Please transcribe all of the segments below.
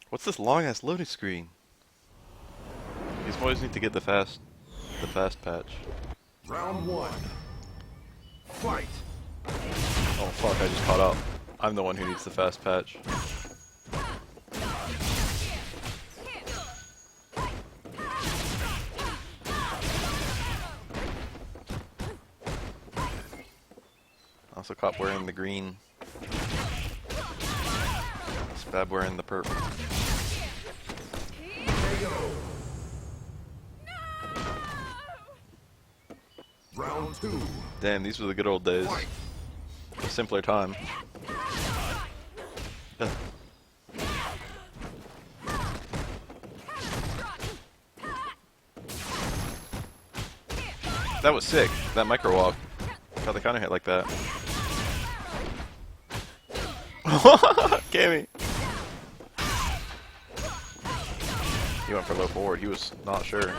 What's this long ass loading screen? These boys need to get the fast patch. Round one. Fight. Oh fuck, I just caught up. I'm the one who needs the fast patch. Also caught wearing the green. Spab wearing the purple. Round two. Damn, these were the good old days. Fight. A simpler time. Ugh. That was sick. That micro walk. How they counter hit like that. Cammy. He went for low forward. He was not sure.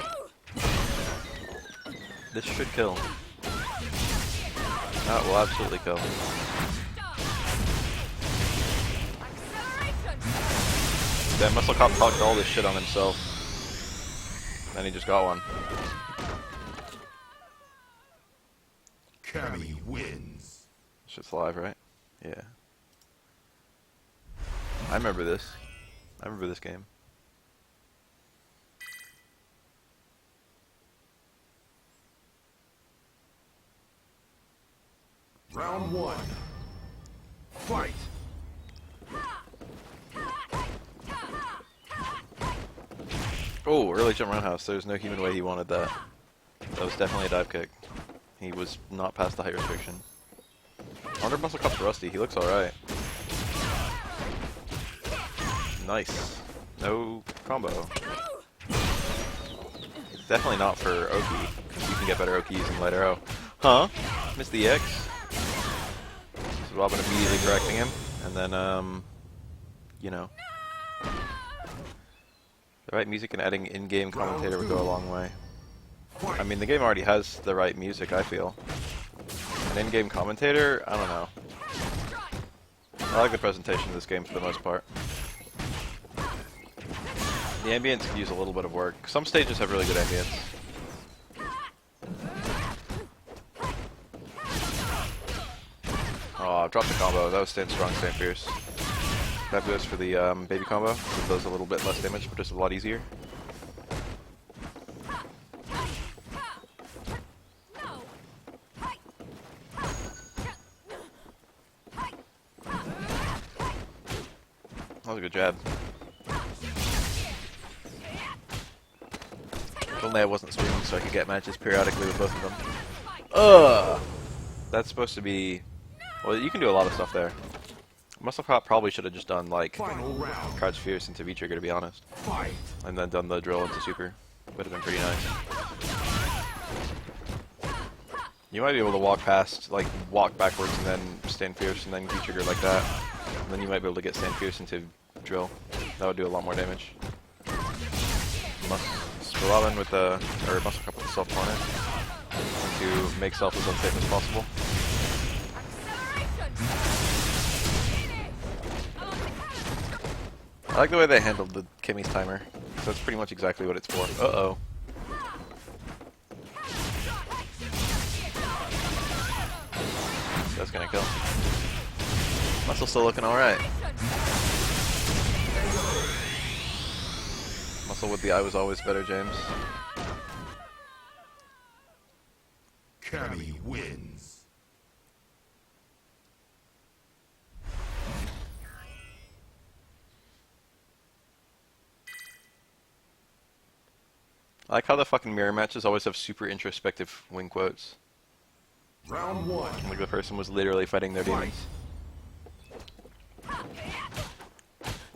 This should kill. That will absolutely kill. Damn, Musclecop talked all this shit on himself. Then he just got one. Cammy wins. Shit's live, right? Yeah. I remember this. I remember this game. Round one. Fight. Oh, early jump roundhouse. There's no human way he wanted that. That was definitely a dive kick. He was not past the height restriction. I wonder if Musclecop's rusty. He looks alright. Nice. No combo. It's definitely not for Oki, because you can get better Okis in light arrow. Huh? Missed the X. Spabobin immediately correcting him, and then, you know. The right music and adding in-game commentator would go a long way. I mean, the game already has the right music, I feel. An in-game commentator? I don't know. I like the presentation of this game for the most part. The ambience could use a little bit of work. Some stages have really good ambience. Oh, dropped the combo. That was stand strong, stand fierce. That goes for the baby combo. It does a little bit less damage, but just a lot easier. That was a good jab. If only I wasn't streaming so I could get matches periodically with both of them. Ugh! That's supposed to be... Well, you can do a lot of stuff there. Musclecop probably should have just done, like, Crouch Fierce into V-Trigger, to be honest. Fight. And then done the drill into Super. Would have been pretty nice. You might be able to walk past, like, walk backwards and then stand Fierce and then V-Trigger like that. And then you might be able to get stand Fierce into drill. That would do a lot more damage. Spabobin with the, or Musclecop with the self corner to make self as unsafe as possible. I like the way they handled the Kimmy's timer. That's pretty much exactly what it's for. Uh-oh. That's gonna kill. Muscle still looking alright. Muscle with the I was always better, James. Cammy wins. I like how the fucking mirror matches always have super introspective wing quotes. Round one. Like the person was literally fighting their demons.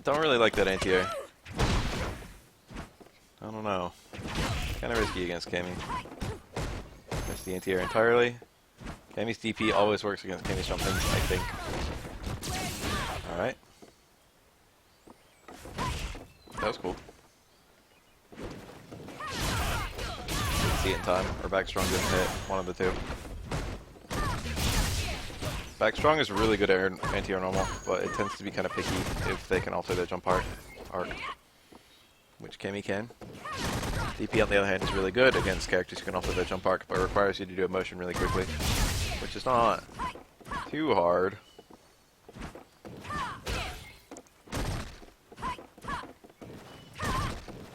Don't really like that anti-air. I don't know. Kinda risky against Cammy. Missed the anti-air entirely. Cammy's DP always works against Cammy's jump ins, I think. Alright. That was cool. Didn't see it in time. Or back strong didn't hit. One of the two. Back strong is really good at anti-air normal, but it tends to be kind of picky if they can alter their jump part. arc, which Cammy can. DP on the other hand is really good against characters who can offer their jump arc, but requires you to do a motion really quickly, which is not too hard.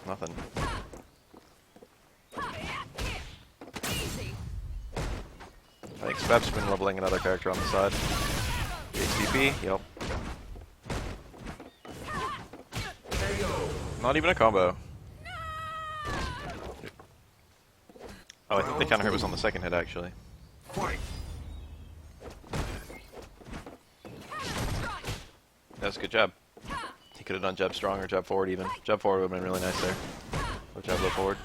Nothing. I think Spab's been leveling another character on the side. HTP, yep. Not even a combo. Oh, I think the counter hit was on the second hit, actually. That was a good jab. He could have done jab strong or jab forward even. Jab forward would have been really nice there. Or jab low forward.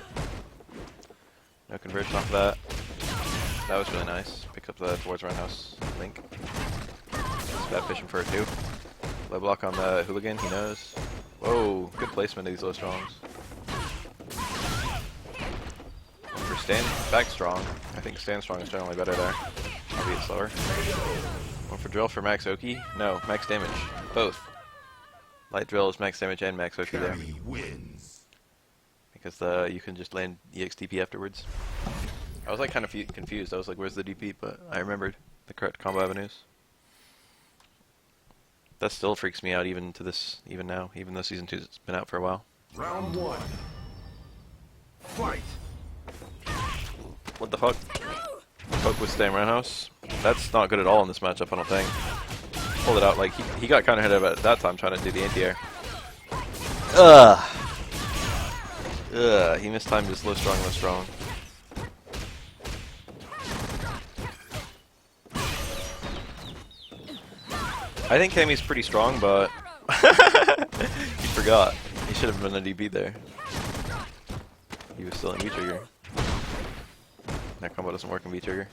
No conversion off of that. That was really nice. Picked up the towards roundhouse link. Spab fishing for it too. Low block on the hooligan, he knows. Whoa, good placement of these low strongs. For stand back strong, I think stand strong is generally better there. Albeit slower. One for drill for max Oki? No, max damage. Both. Light drill is max damage and max Oki there. Because you can just land EXTP afterwards. I was like kind of confused. I was like, where's the DP? But I remembered the correct combo avenues. That still freaks me out even now, even though Season 2's been out for a while. Round 1. Fight. What the fuck? Poke with staying roundhouse? That's not good at all in this matchup, I don't think. Pulled it out, like, he got kind of hit at that time trying to do the anti-air. Ugh! Ugh, he mistimed his low strong, low strong. I think Cammy's pretty strong, but he forgot. He should have been a DP there. He was still in V-trigger. That combo doesn't work in V-trigger.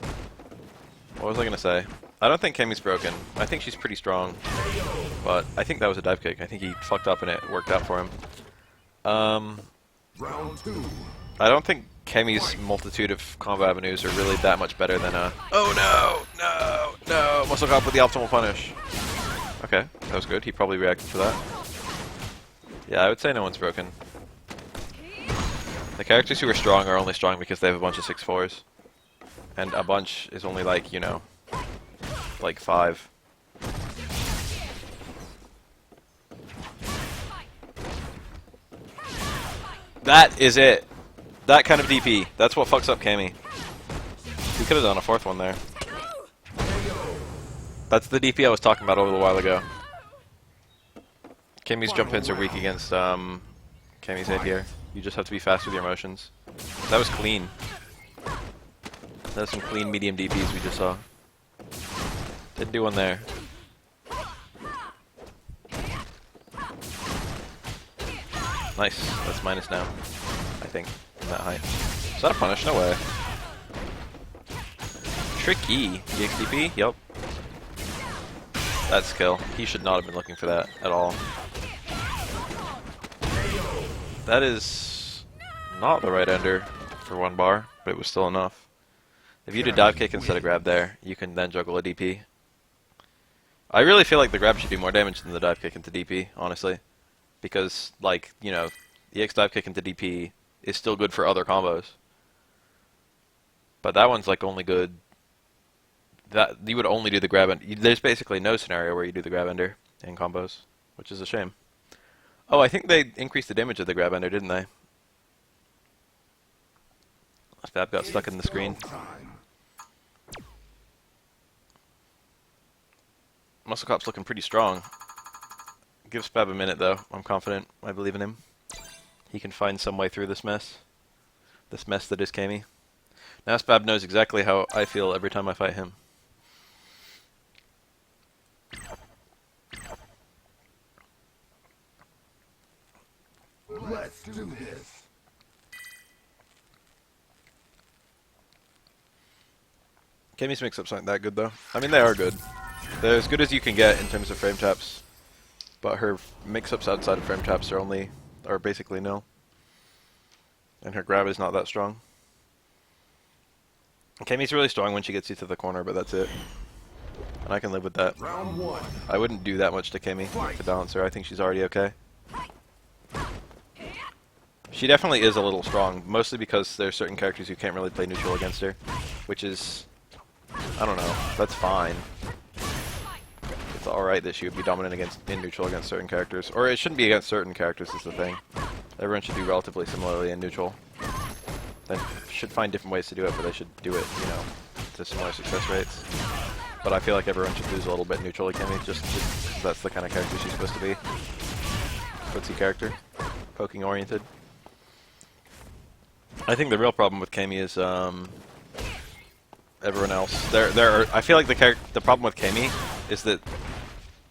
What was I gonna say? I don't think Cammy's broken. I think she's pretty strong, but I think that was a dive kick. I think he fucked up and it worked out for him. Round 2. I don't think Cammy's multitude of combo avenues are really that much better than a... Oh no! No! No! Musclecop with the optimal punish. Okay, that was good. He probably reacted to that. Yeah, I would say no one's broken. The characters who are strong are only strong because they have a bunch of 6-4s. And a bunch is only like, you know, like 5. That is it. That kind of DP. That's what fucks up Cammy. He could have done a 4th one there. That's the DP I was talking about a little while ago. Cammy's jump hits are weak against Cammy's head here. You just have to be fast with your motions. That was clean. That was some clean medium DPs we just saw. Didn't do one there. Nice. That's minus now, I think, from that height. Is that a punish? No way. Tricky. EXDP? Yup. That's kill. He should not have been looking for that at all. That is not the right ender for 1 bar, but it was still enough. If you do dive kick instead of grab there, you can then juggle a DP. I really feel like the grab should do more damage than the dive kick into DP, honestly. Because, like, you know, the X dive kick into DP is still good for other combos. But that one's like only good... That you would only do the grab ender. There's basically no scenario where you do the grab ender in combos, which is a shame. Oh, I think they increased the damage of the grab ender, didn't they? Spab got stuck in the screen. Musclecop's looking pretty strong. Give Spab a minute though. I'm confident. I believe in him. He can find some way through this mess. This mess that is Cammy. Now Spab knows exactly how I feel every time I fight him. Let's do this. Cammy's mix-ups aren't that good though. I mean, they are good. They're as good as you can get in terms of frame taps. But her mix-ups outside of frame taps are basically nil. And her grab is not that strong. Cammy's really strong when she gets you to the corner, but that's it. And I can live with that. Round 1. I wouldn't do that much to Cammy to balance her. I think she's already okay. She definitely is a little strong, mostly because there's certain characters you can't really play neutral against her, which is, I don't know, that's fine. It's alright that she would be dominant in neutral against certain characters, or it shouldn't be against certain characters is the thing. Everyone should do relatively similarly in neutral. They should find different ways to do it, but they should do it, you know, to similar success rates. But I feel like everyone should lose a little bit neutral Kimmy, just because that's the kind of character she's supposed to be. Footsie character, poking oriented. I think the real problem with Kami is everyone else. I feel like the problem with Kami is that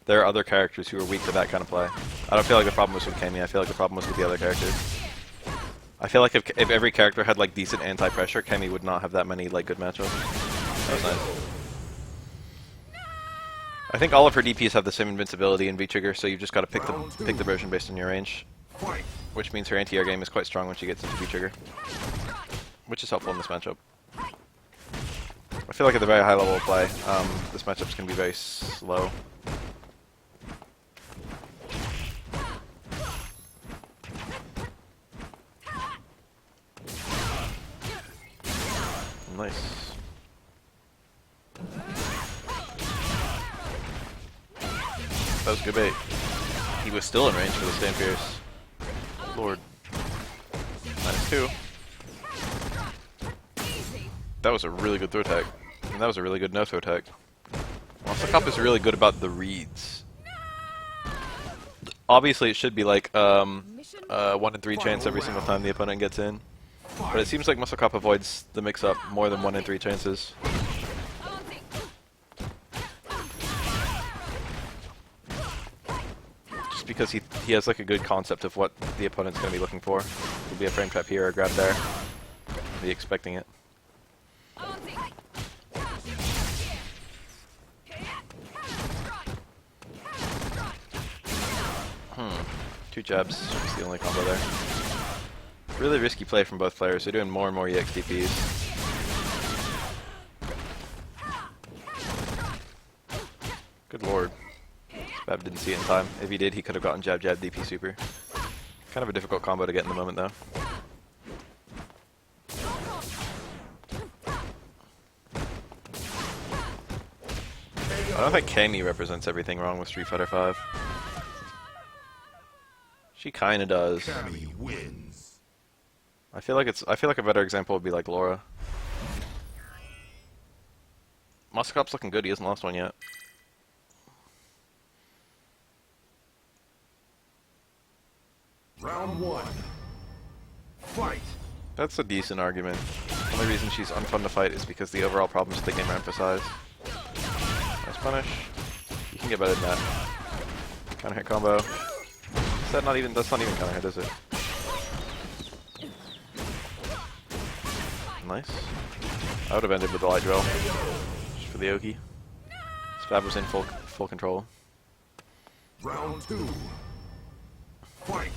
there are other characters who are weak to that kind of play. I don't feel like the problem was with Kami. I feel like the problem was with the other characters. I feel like if every character had like decent anti-pressure, Kami would not have that many like good matchups. That was nice. I think all of her DPs have the same invincibility and V-trigger, so you've just got to pick the version based on your range. Which means her anti-air game is quite strong when she gets into V-trigger. Which is helpful in this matchup. I feel like at the very high level of play, this matchup's going to be very slow. Nice. That was good bait. He was still in range for the Stand Fierce. Lord. -2. That was a really good throw tag. And that was a really good no throw tag. Musclecop is really good about the reads. Obviously it should be like 1 in 3 chance every single time the opponent gets in. But it seems like Musclecop avoids the mix-up more than 1 in 3 chances. Just because he has like a good concept of what the opponent's going to be looking for. It'll be a frame trap here or a grab there. Be expecting it. 2 jabs is the only combo there. Really risky play from both players. They're doing more and more EXTPs. Good lord. Spab didn't see it in time. If he did, he could have gotten jab jab DP super. Kind of a difficult combo to get in the moment though. I don't think Kami represents everything wrong with Street Fighter V. She kinda does. Kami wins. I feel like a better example would be like Laura. Musclecop's looking good, he hasn't lost one yet. Round 1. Fight. That's a decent argument. The only reason she's unfun to fight is because the overall problems of the game are emphasized. Nice punish. You can get better than that. Counter hit combo. Is that not even, that's not even counter hit, is it? Nice. I would have ended with the light drill. Just for the Oki. Spab was in full control. Round 2. Fight.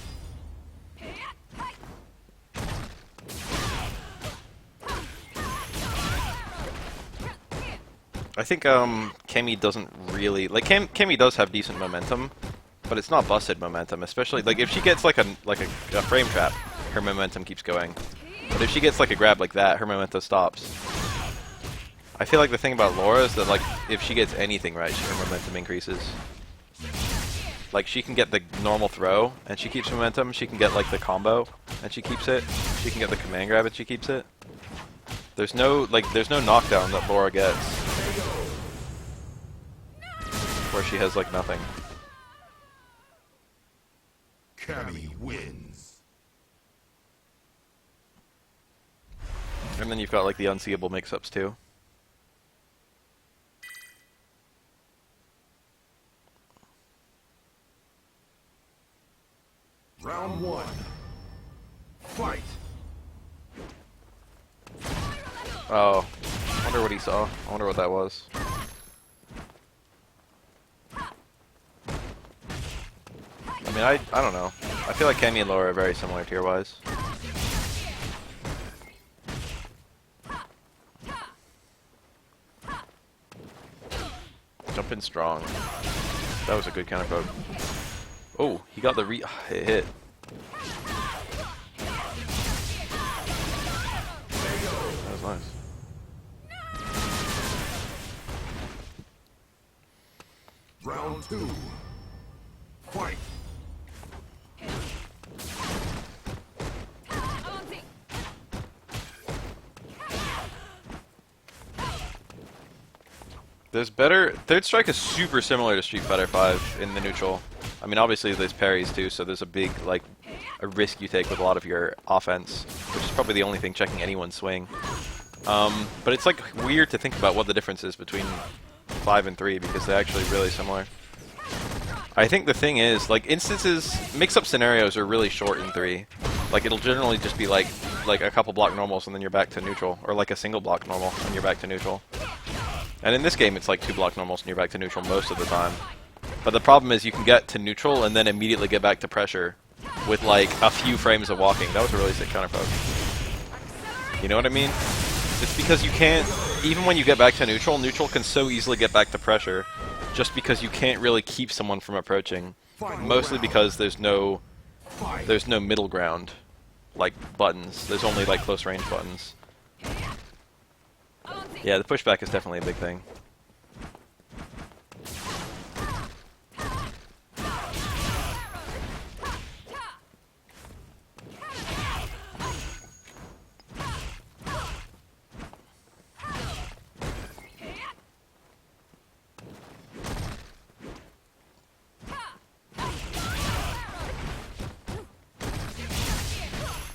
I think Kami doesn't really like Kami does have decent momentum, but it's not busted momentum. Especially like if she gets like a frame trap, her momentum keeps going. But if she gets like a grab like that, her momentum stops. I feel like the thing about Laura is that like if she gets anything right, her momentum increases. Like she can get the normal throw and she keeps momentum. She can get like the combo and she keeps it. She can get the command grab and she keeps it. There's no knockdown that Laura gets where she has like nothing. Kami wins. And then you've got like the unseeable mix-ups too. Round 1. Fight. Oh, I wonder what he saw. I wonder what that was. I mean, I don't know. I feel like Kami and Laura are very similar tier-wise. Jump in strong. That was a good counter poke. Oh, he got the it hit. Round 2. Fight. There's better. Third strike is super similar to Street Fighter 5 in the neutral. I mean, obviously there's parries too, so there's a big a risk you take with a lot of your offense, which is probably the only thing checking anyone's swing. But it's like weird to think about what the difference is between 5 and 3 because they're actually really similar. I think the thing is, like, instances, mix-up scenarios are really short in 3. Like, it'll generally just be like a couple block normals and then you're back to neutral, or like a single block normal and you're back to neutral. And in this game, it's like 2 block normals and you're back to neutral most of the time. But the problem is you can get to neutral and then immediately get back to pressure with like a few frames of walking. That was a really sick counter poke. You know what I mean? It's because you can't, even when you get back to neutral, neutral can so easily get back to pressure just because you can't really keep someone from approaching. Mostly because there's no middle ground, like buttons. There's only like close range buttons. Yeah, the pushback is definitely a big thing.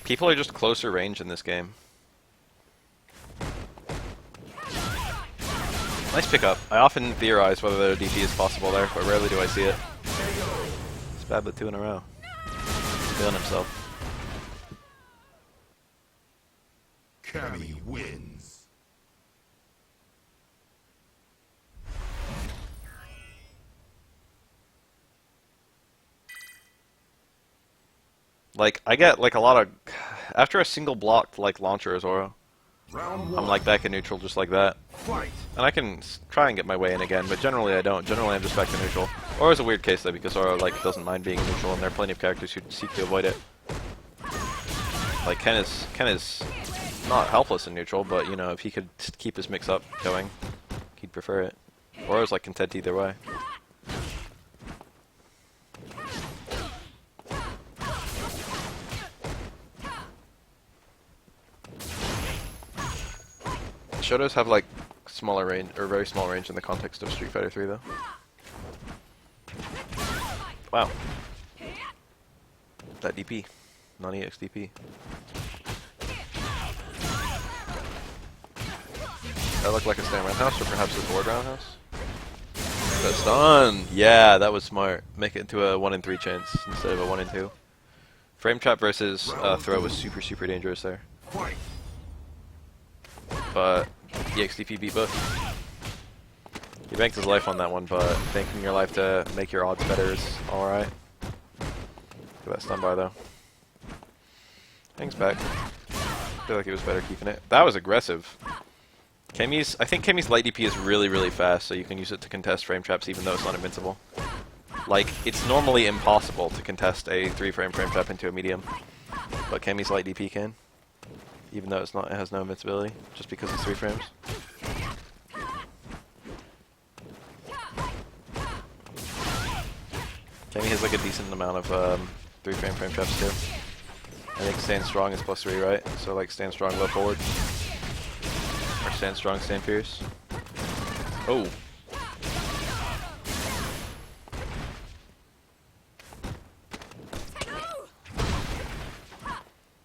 People are just closer range in this game. Nice pickup. I often theorize whether the DP is possible there, but rarely do I see it. Spab with 2 in a row. Feeling himself. Cammy wins. Like, I get like a lot of... After a single blocked like launcher or Zoro, I'm like back in neutral just like that. Fight. And I can try and get my way in again, but generally I don't. Generally I'm just back to neutral. Or it's a weird case though, because Zoro like doesn't mind being in neutral, and there are plenty of characters who seek to avoid it. Like Ken is not helpless in neutral, but you know, if he could keep his mix-up going, he'd prefer it. Or I was like content either way. Shotos have like smaller range, or very small range in the context of Street Fighter 3 though. Wow. That DP. Non-EX DP. That looked like a stand roundhouse, or perhaps a forward roundhouse? Got stun! Yeah, that was smart. Make it into a 1 in 3 chance instead of a 1 in 2. Frame trap versus throw was super, super dangerous there. But EXDP beat both. He banked his life on that one, but banking your life to make your odds better is alright. Look at that stun bar though. Hangs back. I feel like it was better keeping it. That was aggressive. I think Kemi's light DP is really, really fast, so you can use it to contest frame traps even though it's not invincible. Like, it's normally impossible to contest a 3-frame frame trap into a medium, but Kemi's light DP can. Even though it has no invincibility, just because it's 3 frames. Kemi has like a decent amount of 3-frame frame traps too. I think stand strong is +3, right? So like stand strong, low forward. Or stand strong, stand fierce. Oh.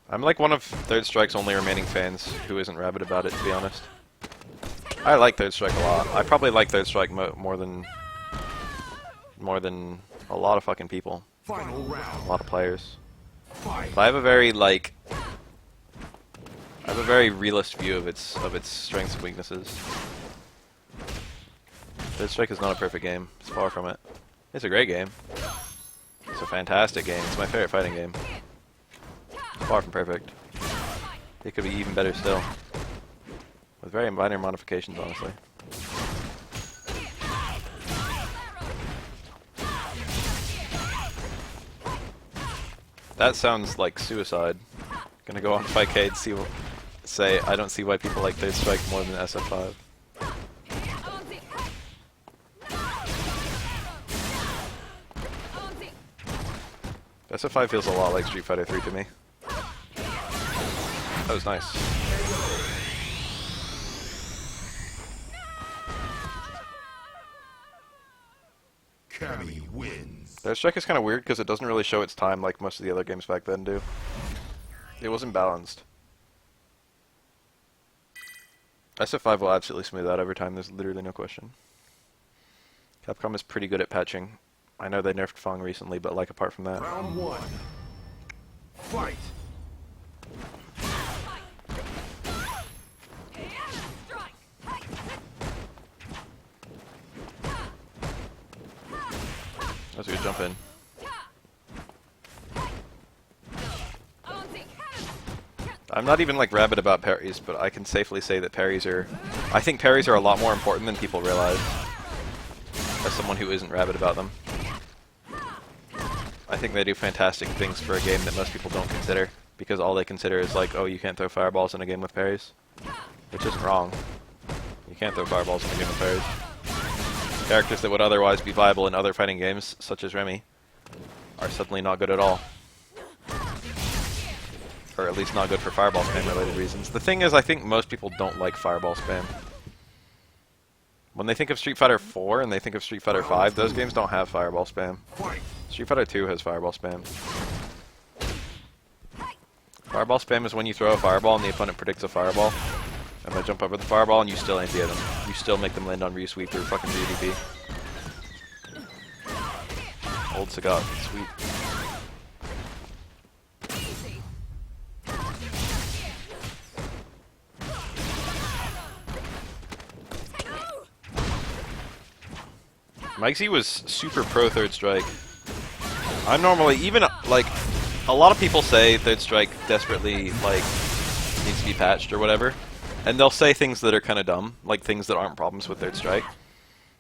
I'm like one of Third Strike's only remaining fans who isn't rabid about it, to be honest. I like Third Strike a lot. I probably like Third Strike more than a lot of fucking people. Final round. A lot of players. Fight. But I have a very realist view of its strengths and weaknesses. Third Strike is not a perfect game. It's far from it. It's a great game. It's a fantastic game. It's my favorite fighting game. Far from perfect. It could be even better still. With very minor modifications, honestly. That sounds like suicide. Gonna go on 5K and say I don't see why people like Third Strike more than SF5. SF5 feels a lot like Street Fighter 3 to me. That was nice. Cammy wins. Third Strike is kind of weird because it doesn't really show its time like most of the other games back then do. It wasn't balanced. SF5 will absolutely smooth out every time, there's literally no question. Capcom is pretty good at patching. I know they nerfed Fong recently, but like apart from that. Round 1. Fight. That was a good jump in. I'm not even like rabid about parries, but I can safely say that parries are... I think parries are a lot more important than people realize. As someone who isn't rabid about them. I think they do fantastic things for a game that most people don't consider. Because all they consider is like, oh, you can't throw fireballs in a game with parries. Which isn't wrong. You can't throw fireballs in a game with parries. Characters that would otherwise be viable in other fighting games, such as Remy, are suddenly not good at all. Or at least not good for fireball spam related reasons. The thing is, I think most people don't like fireball spam. When they think of Street Fighter 4 and they think of Street Fighter 5, those games don't have fireball spam. Street Fighter 2 has fireball spam. Fireball spam is when you throw a fireball and the opponent predicts a fireball. And they jump over the fireball and you still anti-hit them. You still make them land on Ryu-Sweep or fucking RDP. Old Sagat, sweet. Mike Z was super pro Third Strike. I'm normally, even, like, a lot of people say Third Strike desperately, like, needs to be patched or whatever. And they'll say things that are kind of dumb, like things that aren't problems with Third Strike.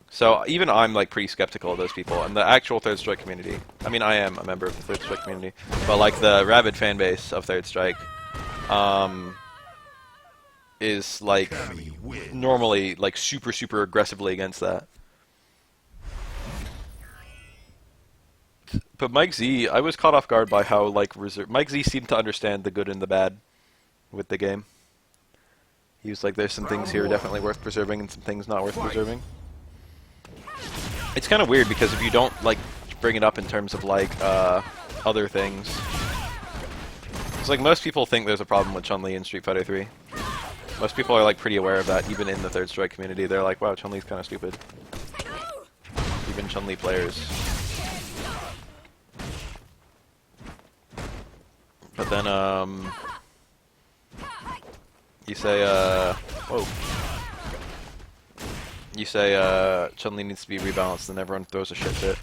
So even I'm, like, pretty skeptical of those people. And the actual Third Strike community, I mean, I am a member of the Third Strike community, but, like, the rabid fan base of Third Strike, is, like, normally, like, super, super aggressively against that. But Mike Z, I was caught off guard by how, like, Mike Z seemed to understand the good and the bad with the game. He was like, there's some things here definitely worth preserving and some things not worth preserving. It's kind of weird because if you don't, like, bring it up in terms of, like, other things. It's like most people think there's a problem with Chun-Li in Street Fighter 3. Most people are, like, pretty aware of that, even in the Third Strike community. They're like, wow, Chun-Li's kind of stupid. Even Chun-Li players. But then, you say, whoa. You say, Chun-Li needs to be rebalanced, and everyone throws a shit fit.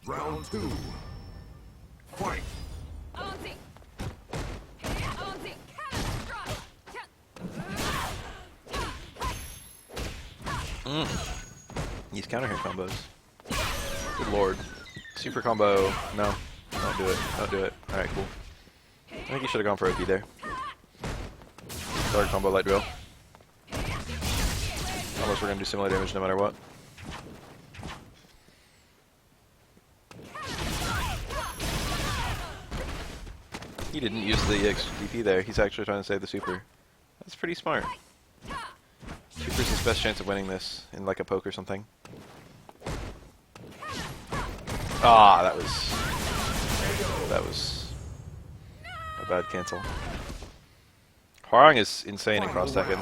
Round 2. Fight. These counter hit combos. Good lord. Super combo. No. Don't do it. Don't do it. Alright, cool. I think you should have gone for Oki there. Guard combo light drill. Unless we're gonna do similar damage no matter what. He didn't use the DP there. He's actually trying to save the super. That's pretty smart. Super's his best chance of winning this in like a poke or something. Ah, that was a bad cancel. Hwarang is insane in cross Tekken.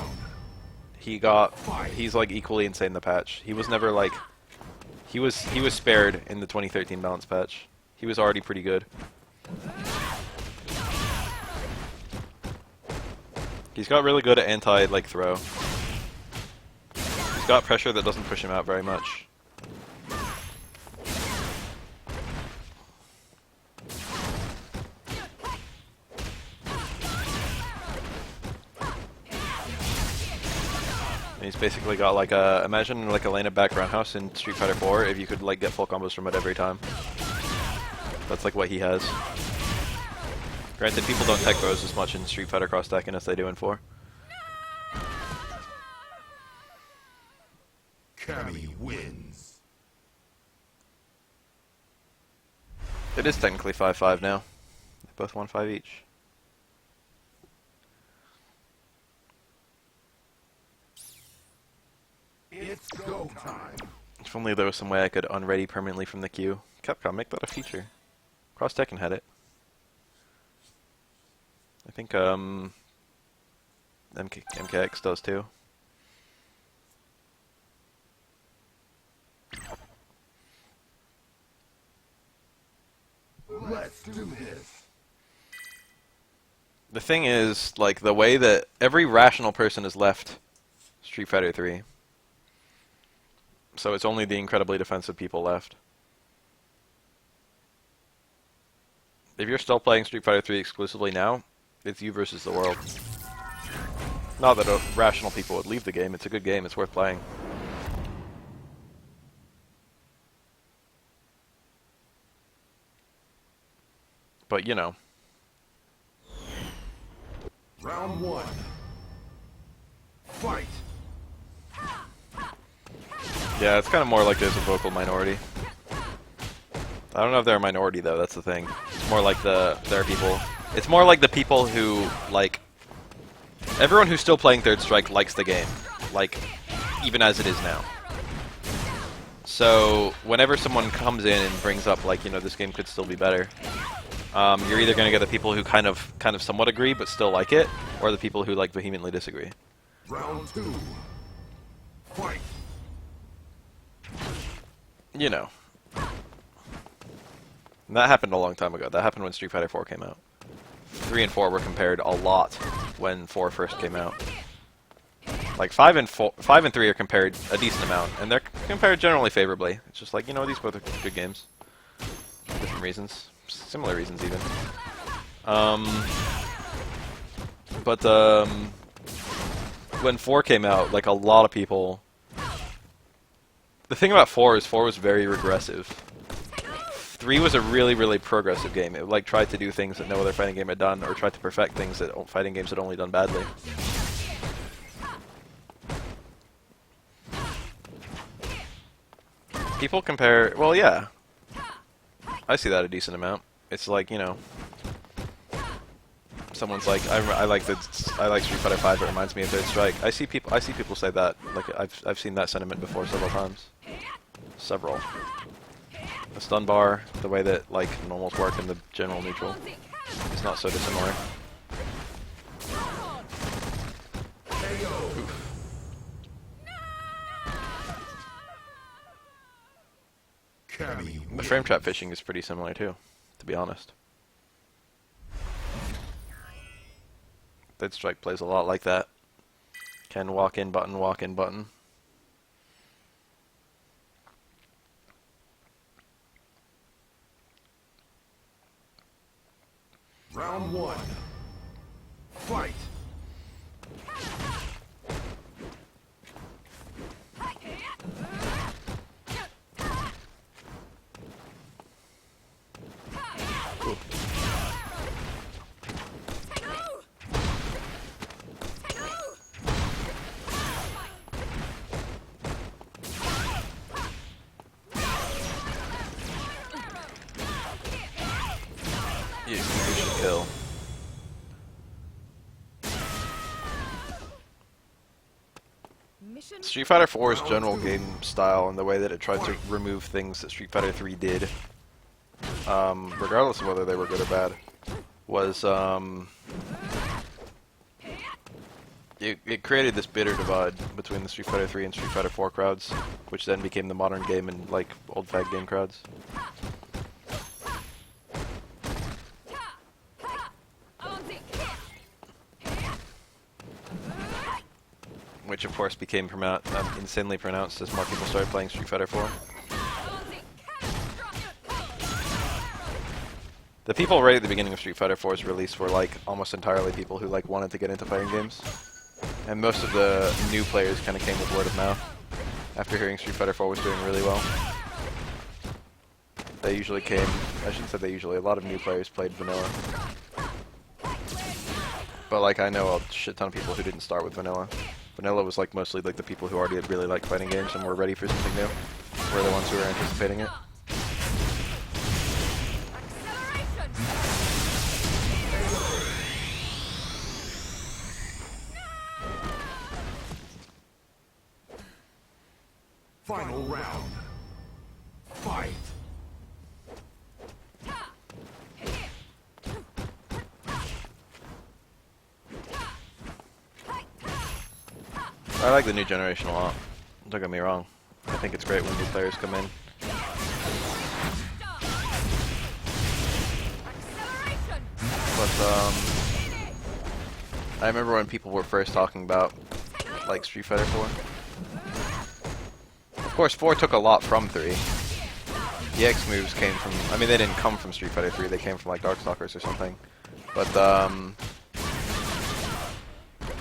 He's like equally insane in the patch. He was never like he was spared in the 2013 balance patch. He was already pretty good. He's got really good at anti like throw. He's got pressure that doesn't push him out very much. And he's basically got like a, imagine like a lane of back roundhouse in Street Fighter 4 if you could like get full combos from it every time. That's like what he has. Granted, people don't tech bros as much in Street Fighter Cross Tekken as they do in 4. Cammy wins. It is technically 5-5 now. They both won 5 each. It's go time. If only there was some way I could unready permanently from the queue. Capcom, make that a feature. Cross Tekken had it. I think MKX does too. Let's do this. The thing is, like, the way that every rational person has left Street Fighter 3. So it's only the incredibly defensive people left. If you're still playing Street Fighter 3 exclusively now, it's you versus the world. Not that rational people would leave the game. It's a good game. It's worth playing. But, you know. Round 1. Fight. Yeah, it's kind of more like there's a vocal minority. I don't know if they're a minority, though. That's the thing. It's more like there are people... It's more like the people who, like... Everyone who's still playing Third Strike likes the game. Like, even as it is now. So, whenever someone comes in and brings up, like, you know, this game could still be better, you're either going to get the people who kind of somewhat agree but still like it, or the people who, like, vehemently disagree. Round 2. Fight. You know. And that happened a long time ago. That happened when Street Fighter 4 came out. 3 and 4 were compared a lot when 4 first came out. Like 5 and 3 are compared a decent amount, and they're compared generally favorably. It's just like, you know, these both are good games. Different reasons, similar reasons even. When 4 came out, like a lot of people. The thing about 4 is 4 was very regressive. 3 was a really, really progressive game. It like tried to do things that no other fighting game had done, or tried to perfect things that fighting games had only done badly. People compare... Well, yeah. I see that a decent amount. It's like, you know... Someone's like, I like Street Fighter 5, it reminds me of Third Strike. I see people say that. Like, I've seen that sentiment before several times. Several. The stun bar, the way that, like, normals work in the general neutral, is not so dissimilar. The frame trap fishing is pretty similar too, to be honest. Third Strike plays a lot like that. Can walk in button, walk in button. Round 1. Fight. Kill. Street Fighter 4's general game style and the way that it tried to remove things that Street Fighter 3 did, regardless of whether they were good or bad, was it created this bitter divide between the Street Fighter 3 and Street Fighter 4 crowds, which then became the modern game and like old fag game crowds. Which of course became insanely pronounced as more people started playing Street Fighter 4. The people right at the beginning of Street Fighter 4's release were like almost entirely people who like wanted to get into fighting games. And most of the new players kind of came with word of mouth after hearing Street Fighter 4 was doing really well. They usually came, I shouldn't say they usually, a lot of new players played vanilla. But like I know a shit ton of people who didn't start with vanilla. Vanilla was like mostly like the people who already had really liked fighting games and were ready for something new. Were the ones who were anticipating it. Final round. Fight. I like the new generation a lot. Don't get me wrong. I think it's great when new players come in. But I remember when people were first talking about like Street Fighter 4. Of course, 4 took a lot from 3. The X moves came from, I mean, they didn't come from Street Fighter 3, they came from like Darkstalkers or something. But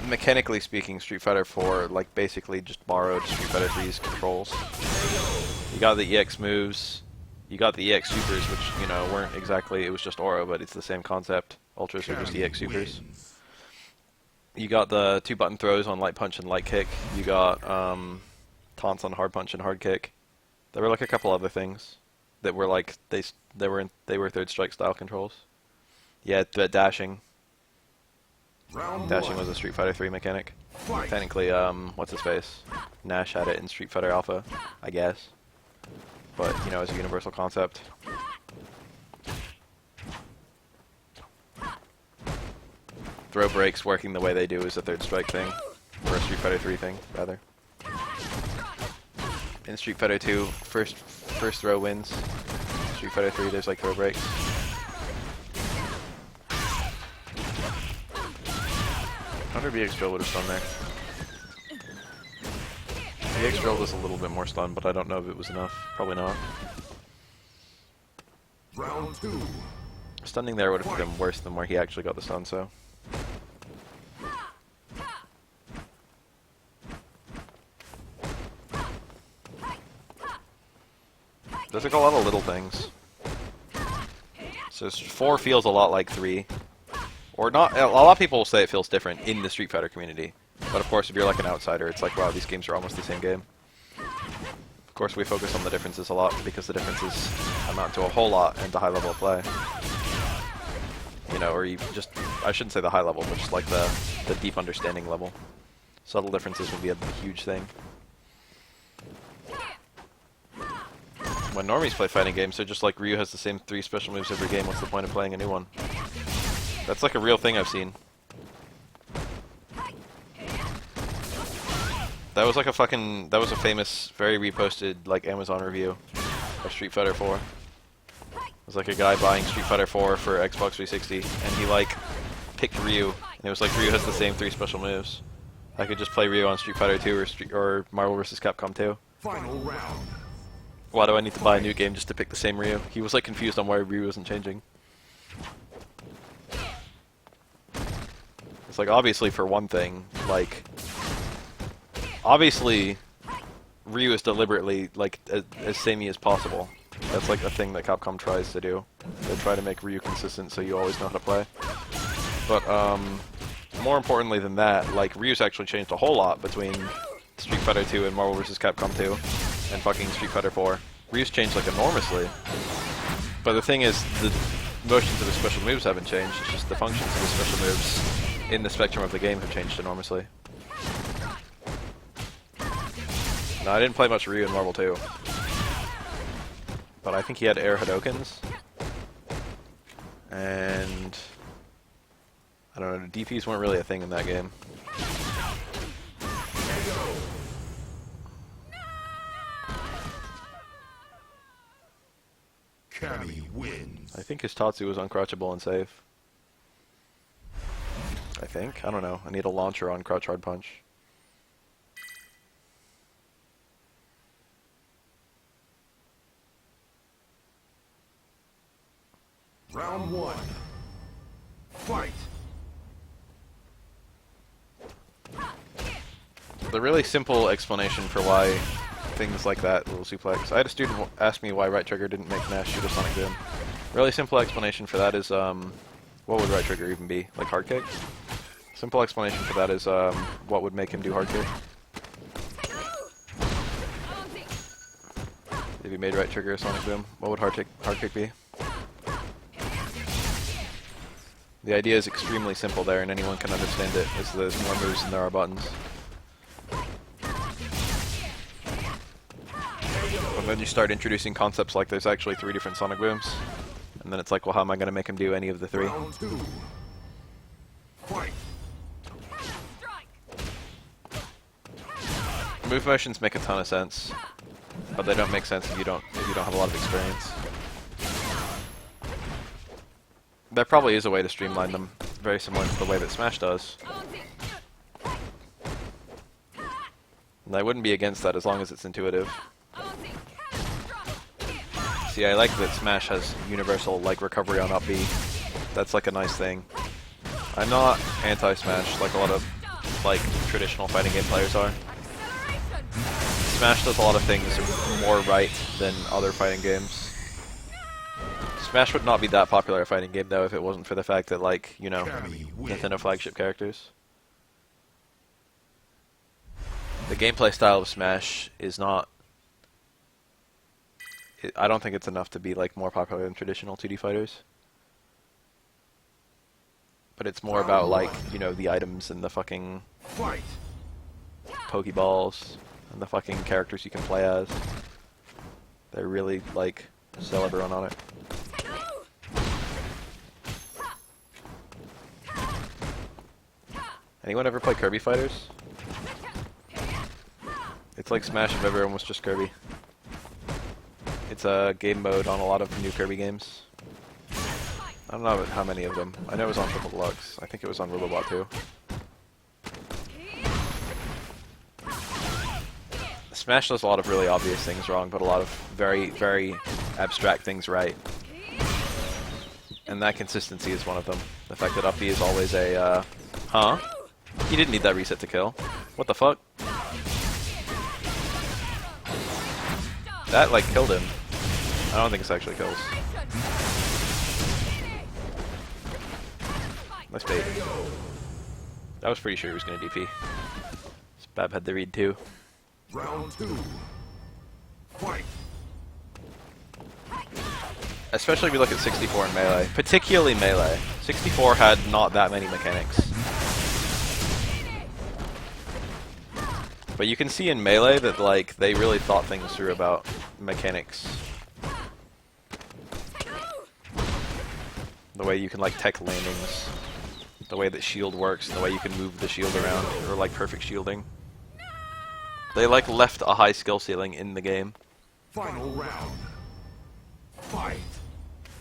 mechanically speaking, Street Fighter 4 like basically just borrowed Street Fighter 3's controls. You got the EX moves, you got the EX supers, which, you know, weren't exactly, it was just Oro, but it's the same concept. Ultras are just EX supers. You got the 2-button throws on light punch and light kick. You got taunts on hard punch and hard kick. There were like a couple other things that were like they were third strike style controls. Yeah, dashing. Dashing was a Street Fighter 3 mechanic. Technically, what's his face? Nash had it in Street Fighter Alpha, I guess. But you know, it's a universal concept. Throw breaks working the way they do is a third strike thing, or a Street Fighter 3 thing, rather. In Street Fighter 2, first throw wins. Street Fighter 3, there's like throw breaks. I wonder if EX Drill would have stunned there. EX Drill was a little bit more stun, but I don't know if it was enough. Probably not. Round 2. Stunning there would have been worse than where he actually got the stun, so. There's like a lot of little things. So 4 feels a lot like 3. Or not, a lot of people will say it feels different in the Street Fighter community. But of course, if you're like an outsider, it's like, wow, these games are almost the same game. Of course, we focus on the differences a lot because the differences amount to a whole lot and the high level of play. You know, or even just, I shouldn't say the high level, but just like the deep understanding level. Subtle differences would be a huge thing. When normies play fighting games, they're just like, Ryu has the same 3 special moves every game, what's the point of playing a new one? That's like a real thing I've seen. That was like a fucking, that was a famous, very reposted, like, Amazon review of Street Fighter 4. It was like a guy buying Street Fighter 4 for Xbox 360, and he like, picked Ryu, and it was like, Ryu has the same 3 special moves. I could just play Ryu on Street Fighter 2 or Marvel vs. Capcom 2. Final round. Why do I need to buy a new game just to pick the same Ryu? He was like confused on why Ryu wasn't changing. It's like, obviously, for one thing, like, obviously, Ryu is deliberately, like, as samey as possible. That's like a thing that Capcom tries to do. They try to make Ryu consistent so you always know how to play. But, more importantly than that, like, Ryu's actually changed a whole lot between Street Fighter 2 and Marvel vs. Capcom 2 and fucking Street Fighter 4. Ryu's changed, like, enormously. But the thing is, the motions of the special moves haven't changed, it's just the functions of the special moves in the spectrum of the game have changed enormously. No, I didn't play much Ryu in Marvel 2. But I think he had air Hadokens. And I don't know, DPs weren't really a thing in that game. Cammy wins. I think his Tatsu was uncrouchable and safe. I think. I don't know. I need a launcher on Crouch Hard Punch. Round 1. Fight. The really simple explanation for why things like that will suplex. I had a student ask me why right trigger didn't make Nash shoot a Sonic Boom. Really simple explanation for that is, what would right trigger even be? Like hard kick? Simple explanation for that is what would make him do hard kick. If he made right trigger or Sonic Boom, what would hard kick be? The idea is extremely simple there, and anyone can understand it, as there's more moves than there are buttons. But then you start introducing concepts like there's actually 3 different Sonic Booms, and then it's like, well, how am I going to make him do any of the 3? Round 2. Fight. Move motions make a ton of sense, but they don't make sense if you don't have a lot of experience. There probably is a way to streamline them, very similar to the way that Smash does. And I wouldn't be against that as long as it's intuitive. See, I like that Smash has universal, like, recovery on up B. That's like a nice thing. I'm not anti-Smash like a lot of, like, traditional fighting game players are. Smash does a lot of things more right than other fighting games. Smash would not be that popular a fighting game, though, if it wasn't for the fact that, like, you know, Nintendo flagship characters. The gameplay style of Smash is not... I don't think it's enough to be, like, more popular than traditional 2D fighters. But it's more about, like, you know, the items and the fucking Pokeballs and the fucking characters you can play as. They really, like, sell everyone on it. Anyone ever play Kirby Fighters? It's like Smash if everyone was just Kirby. It's a game mode on a lot of new Kirby games. I don't know how many of them. I know it was on Triple Deluxe. I think it was on Robobot too. Smash does a lot of really obvious things wrong, but a lot of very, very abstract things right. And that consistency is one of them. The fact that up B is always a, huh? He didn't need that reset to kill. What the fuck? That, like, killed him. I don't think this actually kills. Nice bait. I was pretty sure he was going to DP. Spab had the read too. Round 2. Fight. Especially if you look at 64 and Melee. Particularly Melee. 64 had not that many mechanics. But you can see in Melee that, like, they really thought things through about mechanics. The way you can, like, tech landings. The way that shield works, and the way you can move the shield around, or, like, perfect shielding. They, like, left a high skill ceiling in the game. Final round. Fight.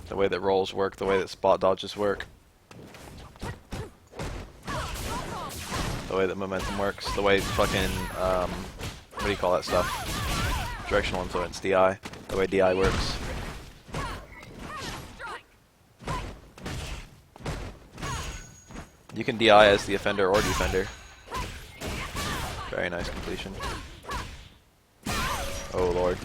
The way that rolls work, the way that spot dodges work. The way that momentum works, the way fucking, what do you call that stuff? Directional influence, DI. The way DI works. You can DI as the offender or defender. Very nice completion. Oh lord.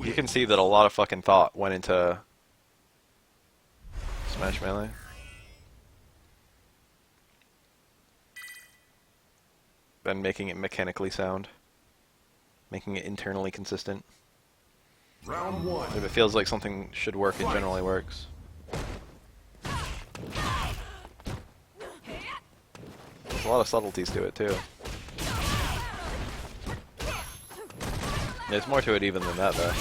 You can see that a lot of fucking thought went into Smash Melee. And making it mechanically sound. Making it internally consistent. Round 1. If it feels like something should work, it generally works. There's a lot of subtleties to it too. There's more to it even than that, though.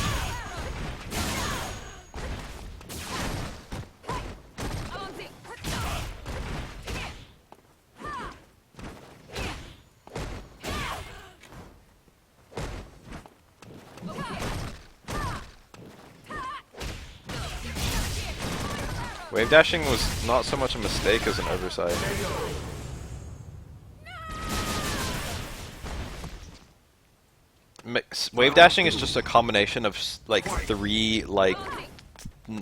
Wave dashing was not so much a mistake as an oversight. Wave dashing is just a combination of, like, 3, like,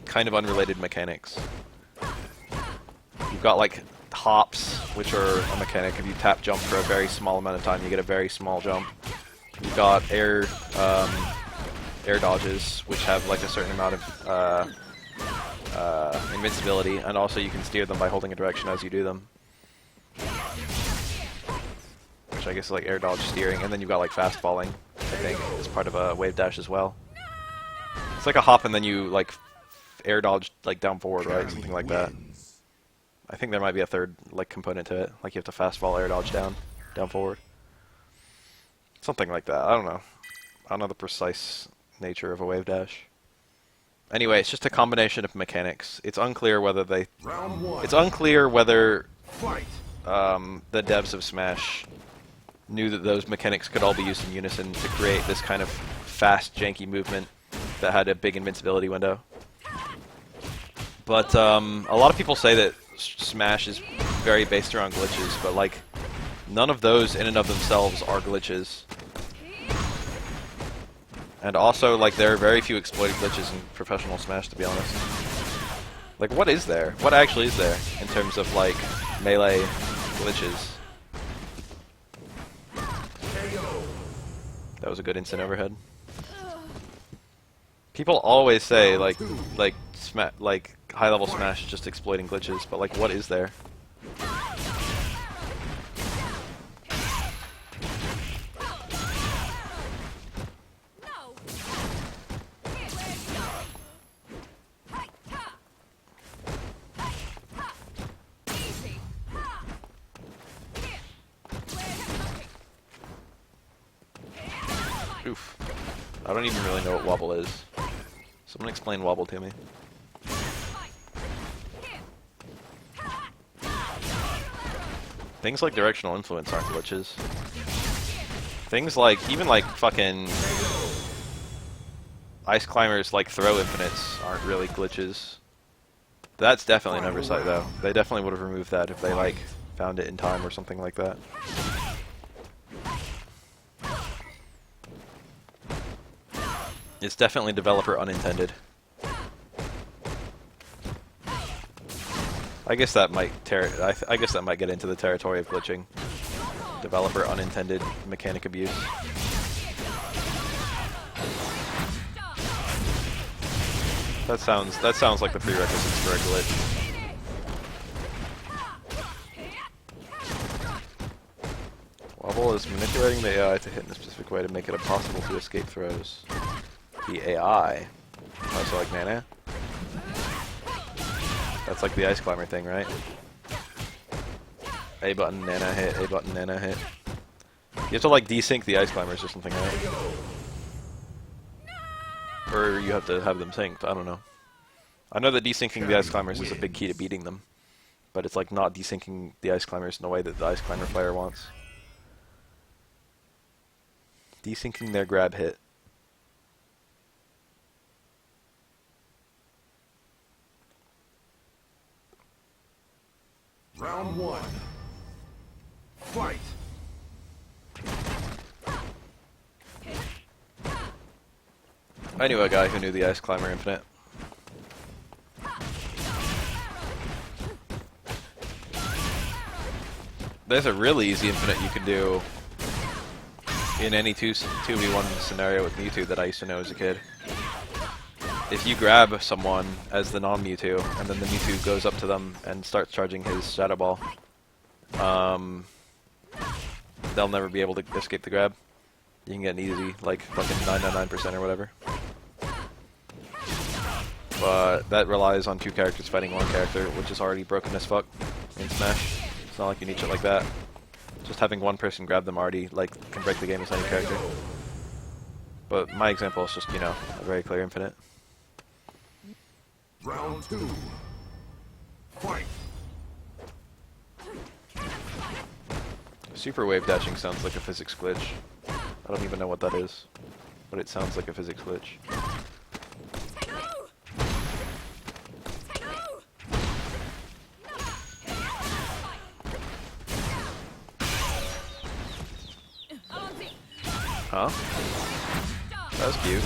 kind of unrelated mechanics. You've got, like, hops, which are a mechanic. If you tap jump for a very small amount of time, you get a very small jump. You've got air air dodges, which have like a certain amount of invincibility, and also you can steer them by holding a direction as you do them. Which I guess is like air dodge steering, and then you've got like fast falling, I think, as part of a wave dash as well. It's like a hop and then you like air dodge like down forward, right? Something like that. I think there might be a third like component to it, like you have to fast fall, air dodge down forward. Something like that. I don't know. I don't know the precise nature of a wave dash. Anyway, it's just a combination of mechanics. It's unclear whether the devs of Smash knew that those mechanics could all be used in unison to create this kind of fast, janky movement that had a big invincibility window. But a lot of people say that Smash is very based around glitches, but like none of those in and of themselves are glitches. And also, like, there are very few exploited glitches in professional Smash, to be honest. Like, what is there? What actually is there in terms of, like, melee glitches? That was a good instant overhead. People always say, like high-level Smash is just exploiting glitches, but, like, what is there? Oof. I don't even really know what wobble is. Someone explain wobble to me. Things like directional influence aren't glitches. Things like, even like fucking Ice Climbers like throw infinites aren't really glitches. That's definitely an oversight though. They definitely would have removed that if they like found it in time or something like that. It's definitely developer unintended. I guess that might I guess that might get into the territory of glitching. Developer unintended mechanic abuse. That sounds like the prerequisites for a glitch. Wobble is manipulating the AI to hit in a specific way to make it impossible to escape throws. The AI. Oh, so like Nana? That's like the Ice Climber thing, right? A button, Nana hit, A button, Nana hit. You have to like desync the Ice Climbers or something, right? Or you have to have them synced, I don't know. I know that desyncing the Ice Climbers is a big key to beating them. But it's like not desyncing the Ice Climbers in a way that the Ice Climber player wants. Desyncing their grab hit. Round one. Fight. I knew a guy who knew the Ice Climber Infinite. There's a really easy Infinite you can do in any 2v1 scenario with Mewtwo that I used to know as a kid. If you grab someone as the non-Mewtwo, and then the Mewtwo goes up to them and starts charging his Shadow Ball, they'll never be able to escape the grab. You can get an easy, like, fucking 999% or whatever. But that relies on two characters fighting one character, which is already broken as fuck in Smash. It's not like you need shit like that. Just having one person grab them already, like, can break the game with any character. But my example is just, you know, a very clear Infinite. Round two. Fight. Super wave dashing sounds like a physics glitch. I don't even know what that is, but it sounds like a physics glitch. Huh? That was cute.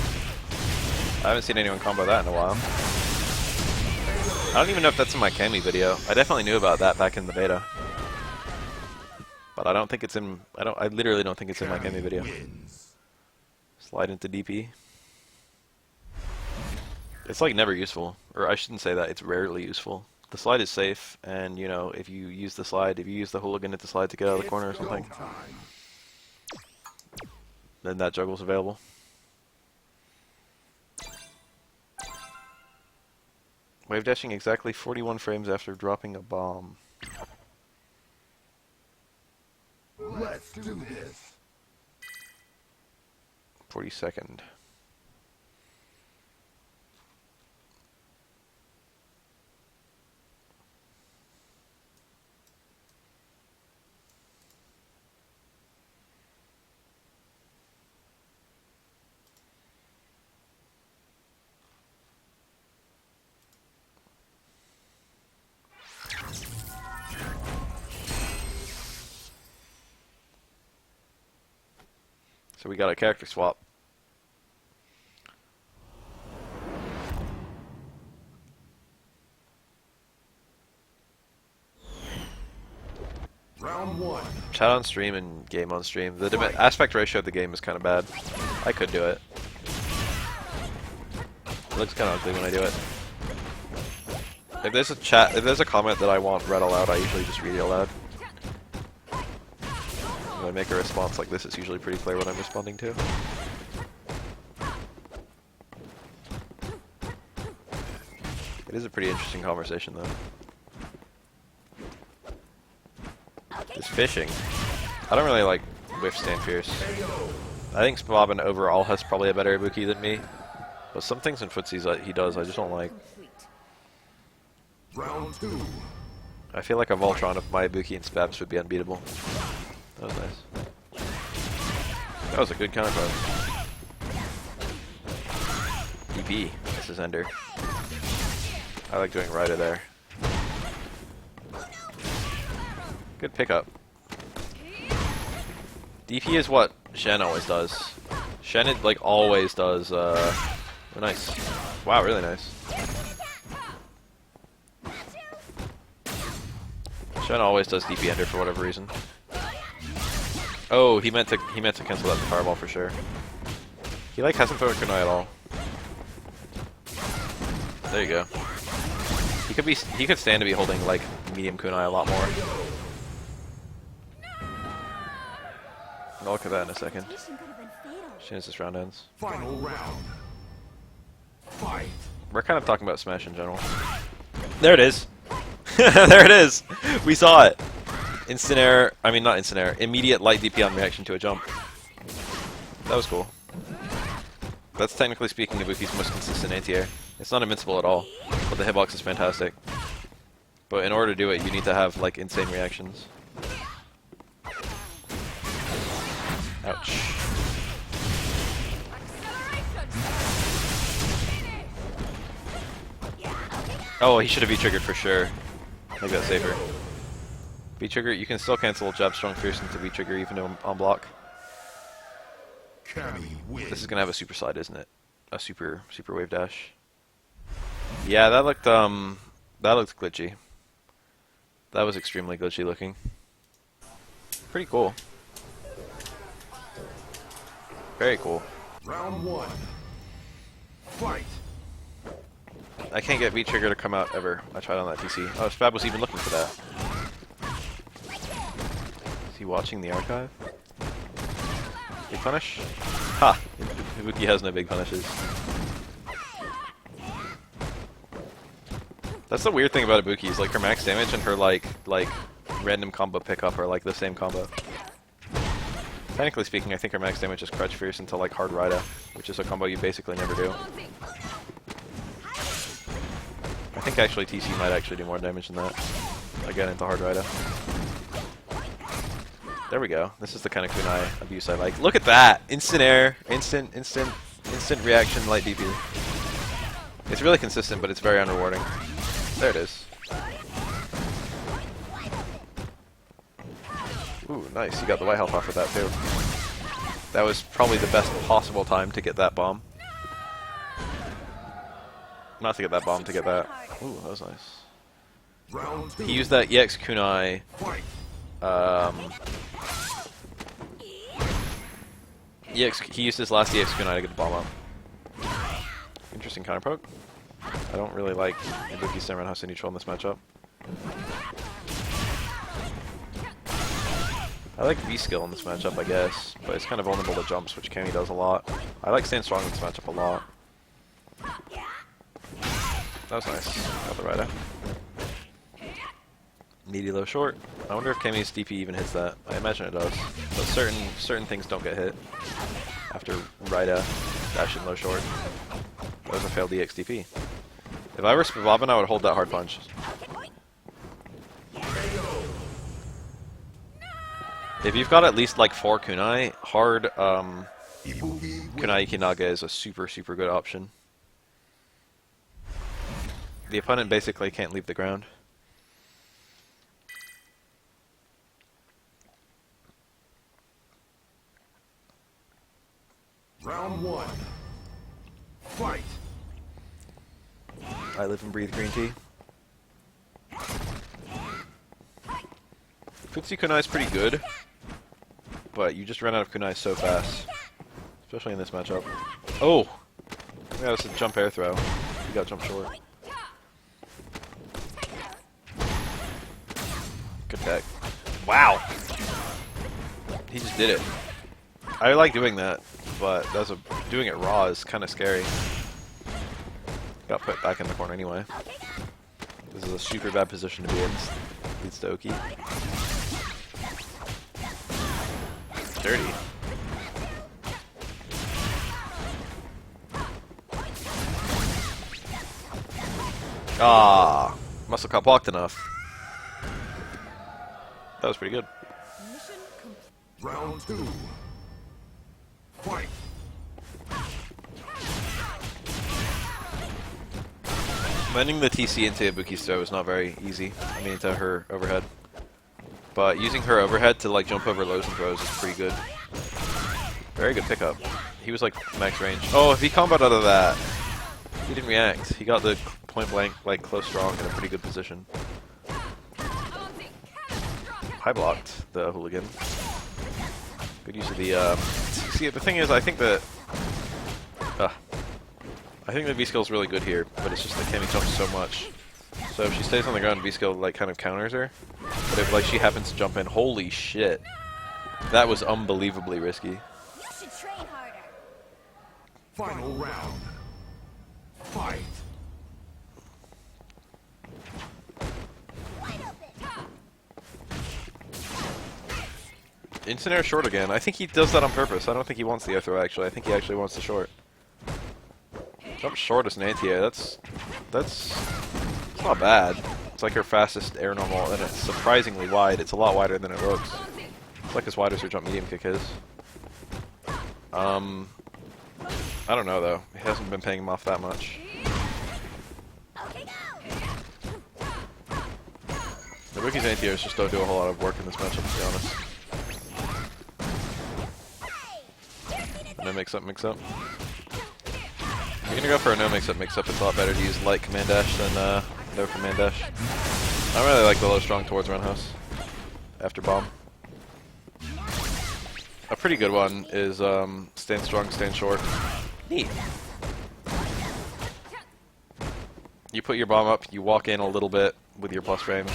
I haven't seen anyone combo that in a while. I don't even know if that's in my Kami video. I definitely knew about that back in the beta. But I don't think it's in... I literally don't think it's in my Kami video. Slide into DP. It's like never useful, or I shouldn't say that. It's rarely useful. The slide is safe, and you know if you use the slide, if you use the hooligan at the slide to get out of the corner or something, then that juggle's available. Wave dashing exactly 41 frames after dropping a bomb. Let's do this. 42nd. So we got a character swap. Round one. Chat on stream and game on stream. The aspect ratio of the game is kind of bad. I could do it. It looks kind of ugly when I do it. If there's a comment that I want read aloud, I usually just read it aloud. When I make a response like this, it's usually pretty clear what I'm responding to. It is a pretty interesting conversation, though. This fishing. I don't really like withstand fierce. I think Spabobin overall has probably a better Ibuki than me, but some things in footsies that he does I just don't like. Round two. I feel like a Voltron of my Ibuki and Spabs would be unbeatable. That was nice. That was a good counter poke. DP. This is Ender. I like doing Ryder there. Good pickup. DP is what Shen always does. Shen like always does. Oh, nice. Wow, really nice. Shen always does DP Ender for whatever reason. Oh, he meant to cancel that fireball for sure. He like hasn't thrown a kunai at all. There you go. He could stand to be holding like medium kunai a lot more. I'll look at that in a second. As soon as this round ends. Final round. Fight. We're kind of talking about Smash in general. There it is. There it is. We saw it. Instant air. I mean, not instant air. Immediate light DP on reaction to a jump. That was cool. That's technically speaking Ibuki's most consistent anti-air. It's not invincible at all, but the hitbox is fantastic. But in order to do it, you need to have like insane reactions. Ouch. Oh, he should have V-triggered for sure. Make that safer. V-trigger, you can still cancel jab strong fierce into V-trigger even on block. This is gonna have a super slide, isn't it? A super wave dash. Yeah, that looked glitchy. That was extremely glitchy looking. Pretty cool. Very cool. Round one. Fight. I can't get V-trigger to come out ever. I tried on that TC. Oh, Spab was even looking for that. Is he watching the archive? Big punish? Ha! Ibuki has no big punishes. That's the weird thing about Ibuki, is like her max damage and her like random combo pickup are like the same combo. Technically speaking, I think her max damage is Crutch Fierce into like Hard Rida, which is a combo you basically never do. I think actually TC might actually do more damage than that. Again, into Hard Rida. There we go. This is the kind of kunai abuse I like. Look at that! Instant air, instant reaction, light DP. It's really consistent, but it's very unrewarding. There it is. Ooh, nice. You got the white health off of that too. That was probably the best possible time to get that bomb. Not to get that bomb, to get that. Ooh, that was nice. He used that EX kunai. He used his last EX kunai to get the bomb up. Interesting counter poke. I don't really like Ibuki Stand Roundhouse neutral in this matchup. I like V-skill in this matchup, I guess, but it's kind of vulnerable to jumps, which Cammy does a lot. I like Stand Strong in this matchup a lot. That was nice. Got the right out. Meaty low short. I wonder if Cammy's DP even hits that. I imagine it does. But certain things don't get hit after Rida dash in low short. That was a failed EX DP. If I were Spabobin, I would hold that hard punch. If you've got at least like 4 kunai, hard kunai Ikinaga is a super good option. The opponent basically can't leave the ground. Round 1. Fight. I live and breathe green tea. Futsu kunai is pretty good, but you just run out of kunai so fast, especially in this matchup. Oh, yeah, it's a jump air throw. You got jump short. Good tech. Wow, he just did it. I like doing that, but doing it raw is kind of scary. Got put back in the corner anyway. This is a super bad position to be in. Leads to Oki. Dirty. Ah, Musclecop blocked enough. That was pretty good. Round 2. Fight. Landing the TC into Ibuki's throw is not very easy. I mean, into her overhead. But using her overhead to like jump over lows and throws is pretty good. Very good pickup. He was like max range. Oh, if he comboed out of that, he didn't react. He got the point blank, like close strong in a pretty good position. High blocked the hooligan. Good use of the. See, the thing is, I think that. I think the V-skill is really good here, but it's just that Cammy jumps so much. So if she stays on the ground, V-skill like kind of counters her. But if like she happens to jump in, holy shit, that was unbelievably risky. You should train harder. Final round. Fight. Instant air short again. I think he does that on purpose. I don't think he wants the air throw actually. I think he actually wants the short. Jump short as an anti-air. That's not bad. It's like her fastest air normal, and it's surprisingly wide. It's a lot wider than it looks. It's like as wide as her jump medium kick is. I don't know though. He hasn't been paying him off that much. The Wiki's anti-airs just don't do a whole lot of work in this matchup, to be honest. No mix up. If you're gonna go for a no mix up, it's a lot better to use light command dash than no command dash. I really like the low strong towards roundhouse after bomb. A pretty good one is stand strong, stand short. Neat. You put your bomb up, you walk in a little bit with your plus frames.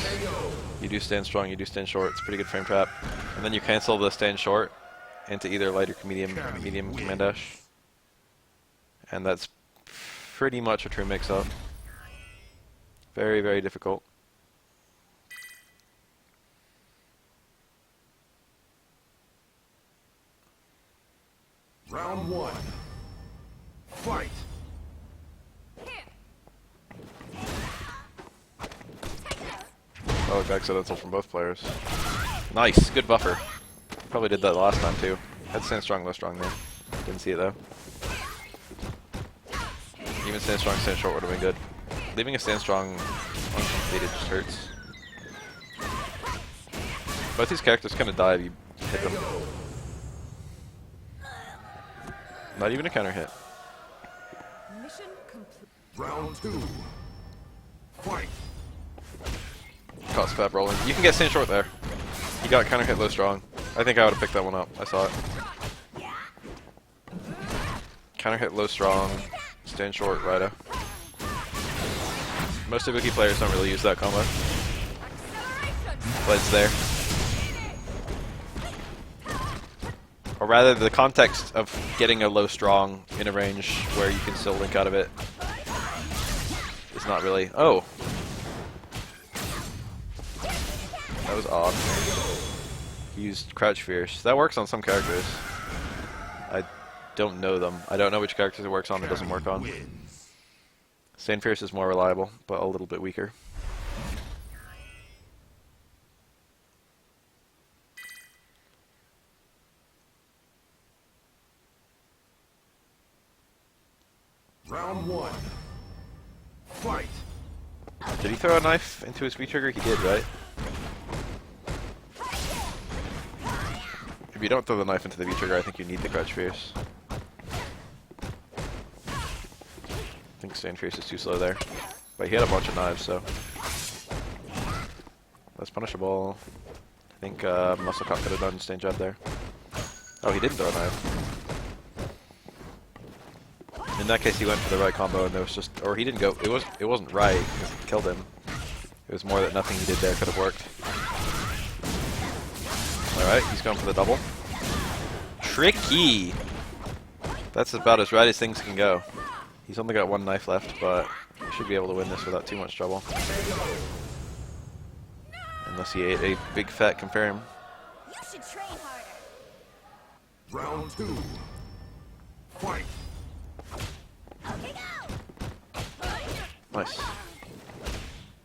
You do stand strong, you do stand short. It's a pretty good frame trap. And then you cancel the stand short into either light or medium command dash. And that's pretty much a true mix-up. Very difficult. Round 1. Fight. Oh, accidental from both players. Nice, good buffer. Probably did that last time too. Had stand strong, low strong there. Didn't see it though. Even stand strong, stand short would have been good. Leaving a stand strong uncompleted just hurts. Both these characters kind of die if you hit them. Not even a counter hit. Mission complete. Round 2. Fight. Caught Spab rolling. You can get stand short there. He got counter hit low strong. I think I would have picked that one up. I saw it. Counter hit low strong. Stand short, Rida. Most Ibuki players don't really use that combo, but it's there. Or rather, the context of getting a low strong in a range where you can still link out of it is not really... Oh! That was odd. He used Crouch Fierce. That works on some characters. I don't know them. I don't know which characters it works on or doesn't work on. Stand Fierce is more reliable, but a little bit weaker. Round 1. Fight. Did he throw a knife into his V-trigger? He did, right? If you don't throw the knife into the V-trigger, I think you need the Crouch Fierce. I think Stand Fierce is too slow there. But he had a bunch of knives, so... That's punishable. I think Musclecop could have done a stand job there. Oh, he didn't throw a knife. In that case, he went for the right combo, and there was just... Or he didn't go... It wasn't right, because it killed him. It was more that nothing he did there could have worked. Alright, he's going for the double. Tricky! That's about as right as things can go. He's only got one knife left, but he should be able to win this without too much trouble. Unless he ate a big fat confirm. You should train harder. Round 2. Fight. Okay, go. Nice.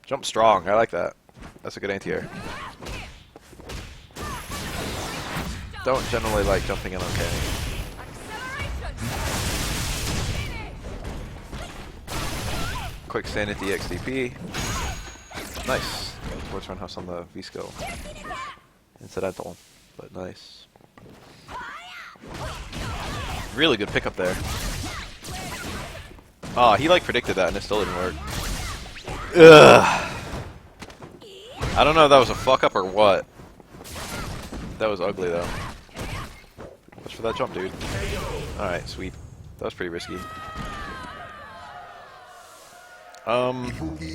Jump strong, I like that. That's a good anti-air. Don't generally like jumping in okay. Quick stand at the XDP. Nice. Towards Roundhouse on the V skill. Incidental, but nice. Really good pickup there. Ah, he like predicted that and it still didn't work. Ugh. I don't know if that was a fuck up or what. That was ugly though. What's for that jump, dude? Alright, sweet. That was pretty risky.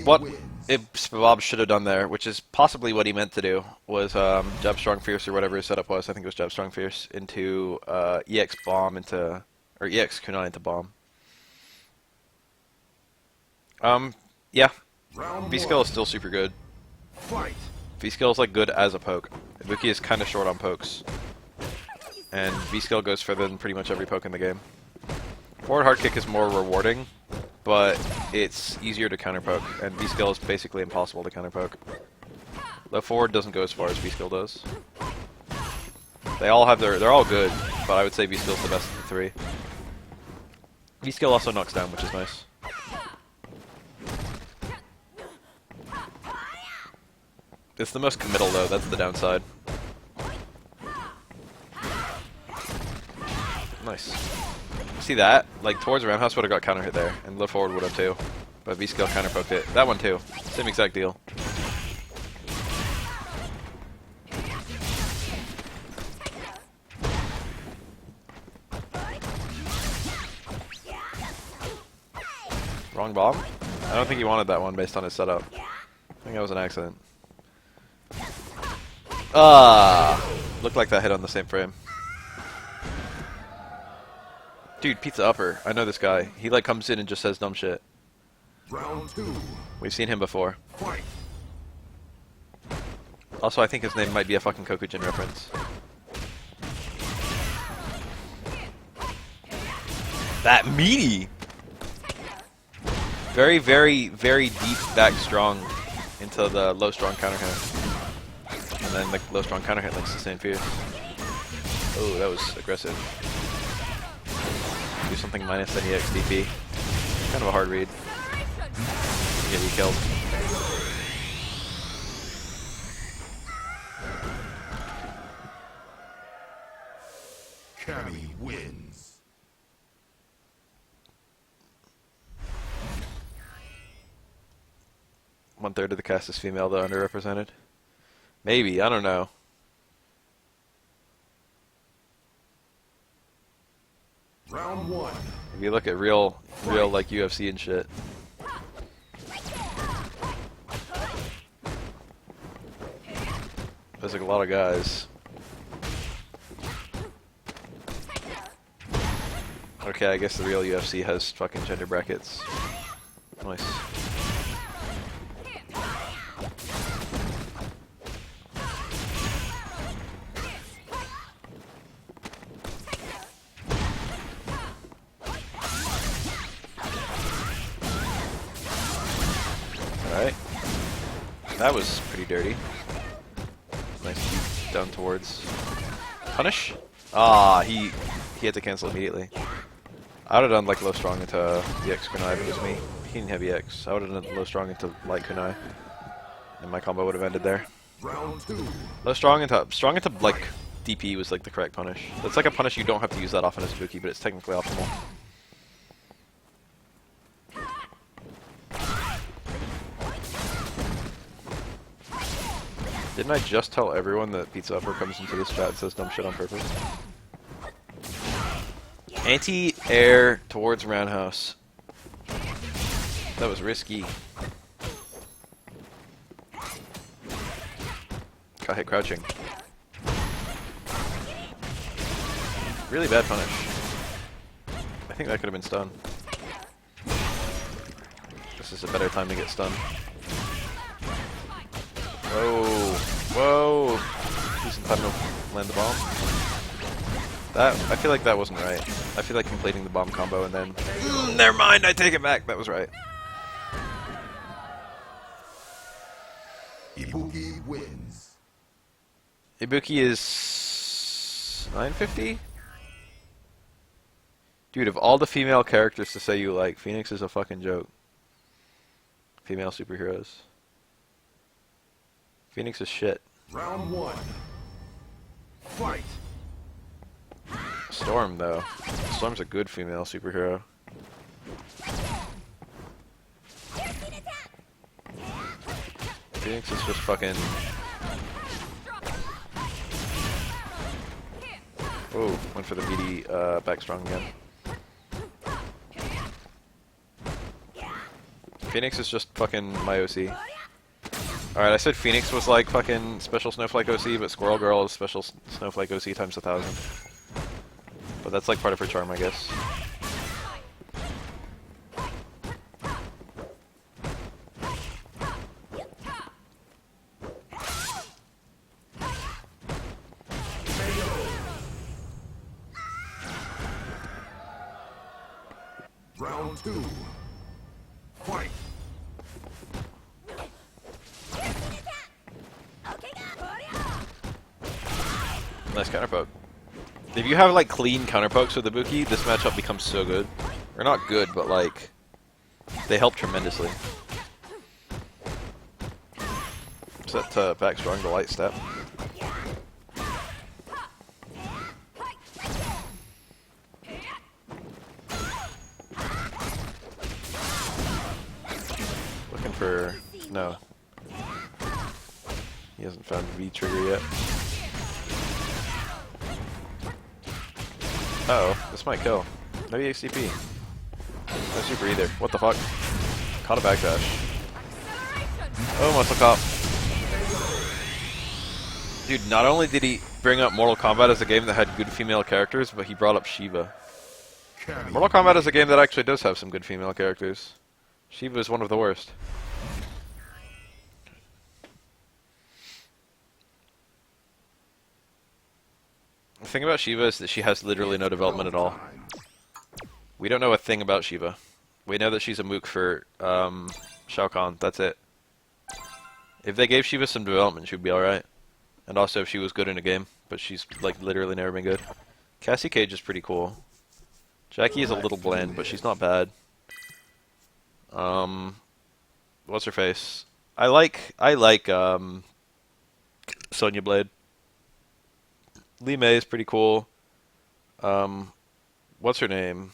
What Spabobin should have done there, which is possibly what he meant to do, was jab strong fierce or whatever his setup was. I think it was jab strong fierce into EX bomb into, or EX kunai into bomb. Yeah. V skill is still super good. Fight. V skill is like good as a poke. Ibuki is kind of short on pokes, and V skill goes further than pretty much every poke in the game. Forward hard kick is more rewarding, but it's easier to counter poke, and V skill is basically impossible to counter poke. Low forward doesn't go as far as V skill does. They all have they're all good, but I would say V skill is the best of the three. V skill also knocks down, which is nice. It's the most committal though, that's the downside. Nice. See that? Like, towards Roundhouse would have got counter hit there, and low forward would have too. But V-Skill counter poked it. That one too. Same exact deal. Wrong bomb? I don't think he wanted that one based on his setup. I think that was an accident. Ah! Looked like that hit on the same frame. Dude, pizza upper. I know this guy. He like comes in and just says dumb shit. Round 2. We've seen him before. Fight. Also, I think his name might be a fucking Kokujin reference. That meaty! Very, very, very deep back strong into the low strong counter hit. And then the low strong counter hit links to Stand Fierce. Oh, that was aggressive. Do something minus any XDP. Kind of a hard read. Get you killed. Cammy wins. One third of the cast is female, though underrepresented. Maybe, I don't know. Round 1. If you look at real like UFC and shit, There's like a lot of guys. Okay, I guess the real UFC has fucking gender brackets. Nice. Alright. That was pretty dirty. Nice down towards. Punish? Ah, he had to cancel immediately. I would have done like low strong into the X kunai if it was me. He didn't have EX. I would have done low strong into light kunai. And my combo would have ended there. Round 2. Low strong into like DP was like the correct punish. That's like a punish you don't have to use that often as Ibuki, but it's technically optimal. Didn't I just tell everyone that Pizza Upper comes into this chat and says dumb shit on purpose? Anti-air towards roundhouse. That was risky. Got hit crouching. Really bad punish. I think that could have been stun. This is a better time to get stunned. Whoa. Whoa. Decent time to land the bomb. I feel like that wasn't right. I feel like completing the bomb combo and then... never mind, I take it back. That was right. Ibuki wins. Ibuki is... 950? Dude, of all the female characters to say you like, Phoenix is a fucking joke. Female superheroes. Phoenix is shit. Round 1. Fight. Storm, though. Storm's a good female superhero. Phoenix is just fucking... Oh, went for the meaty back strong again. Phoenix is just fucking my OC. Alright, I said Phoenix was like fucking special snowflake OC, but Squirrel Girl is special snowflake OC times 1,000. But that's like part of her charm, I guess. Round 2. Fight. Nice counterpoke. If you have like clean counterpokes with Ibuki, this matchup becomes so good. Or not good, but like they help tremendously. Set back strong to light step. Looking for no. He hasn't found V trigger yet. Uh-oh, this might kill. No EXCP. No super either. What the fuck? Caught a backdash. Oh, Musclecop. Dude, not only did he bring up Mortal Kombat as a game that had good female characters, but he brought up Shiva. Mortal Kombat is a game that actually does have some good female characters. Shiva is one of the worst. The thing about Shiva is that she has literally no development at all. We don't know a thing about Shiva. We know that she's a mook for Shao Kahn. That's it. If they gave Shiva some development, she'd be alright. And also if she was good in a game. But she's like literally never been good. Cassie Cage is pretty cool. Jackie is a little bland, but she's not bad. What's her face? I like Sonya Blade. Lee May is pretty cool. What's her name?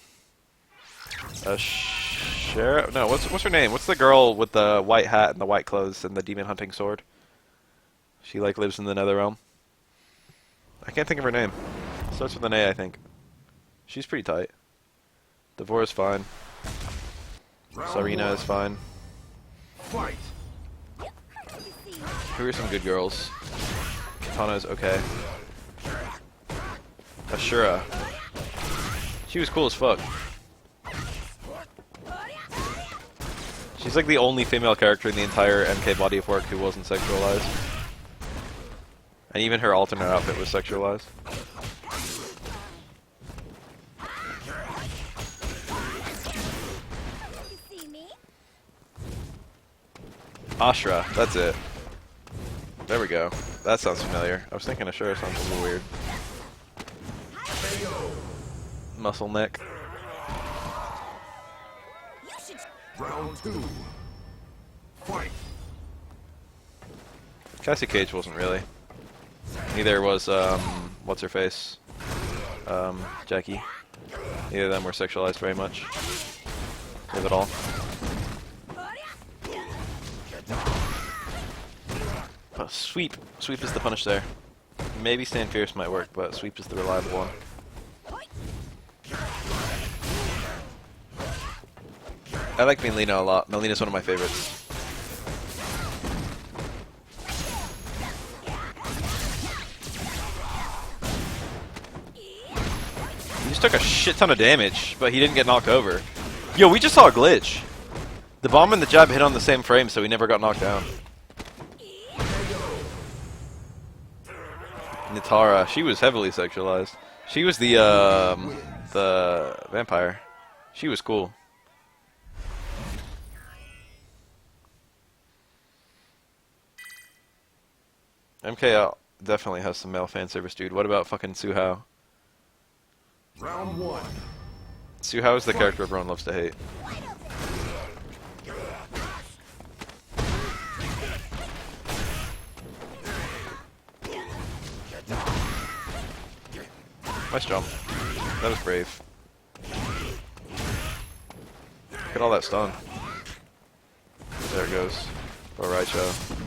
Sheriff? No, what's her name? What's the girl with the white hat and the white clothes and the demon hunting sword? She like lives in the Netherrealm. I can't think of her name. Starts with an A, I think. She's pretty tight. Devore is fine. Sarina is fine. Fight. Who are some good girls? Katana's okay. Ashura. She was cool as fuck. She's like the only female character in the entire MK body of work who wasn't sexualized. And even her alternate outfit was sexualized. You see me? Ashra, that's it. There we go. That sounds familiar. I was thinking Ashura sounds a little weird. Muscle neck. You should. Round 2. Fight. Cassie Cage wasn't really. Neither was, what's her face? Jackie. Neither of them were sexualized very much. If at all. But sweep. Sweep is the punish there. Maybe Stand Fierce might work, but sweep is the reliable one. I like Melina a lot. Melina's one of my favorites. He just took a shit ton of damage, but he didn't get knocked over. Yo, we just saw a glitch. The bomb and the jab hit on the same frame, so he never got knocked down. Nitara, she was heavily sexualized. She was the vampire. She was cool. MKL definitely has some male fan service, dude. What about fucking Suhao? Round 1. Suhao is the character everyone loves to hate. Nice jump. That was brave. Look at all that stun. There it goes. Boraicho.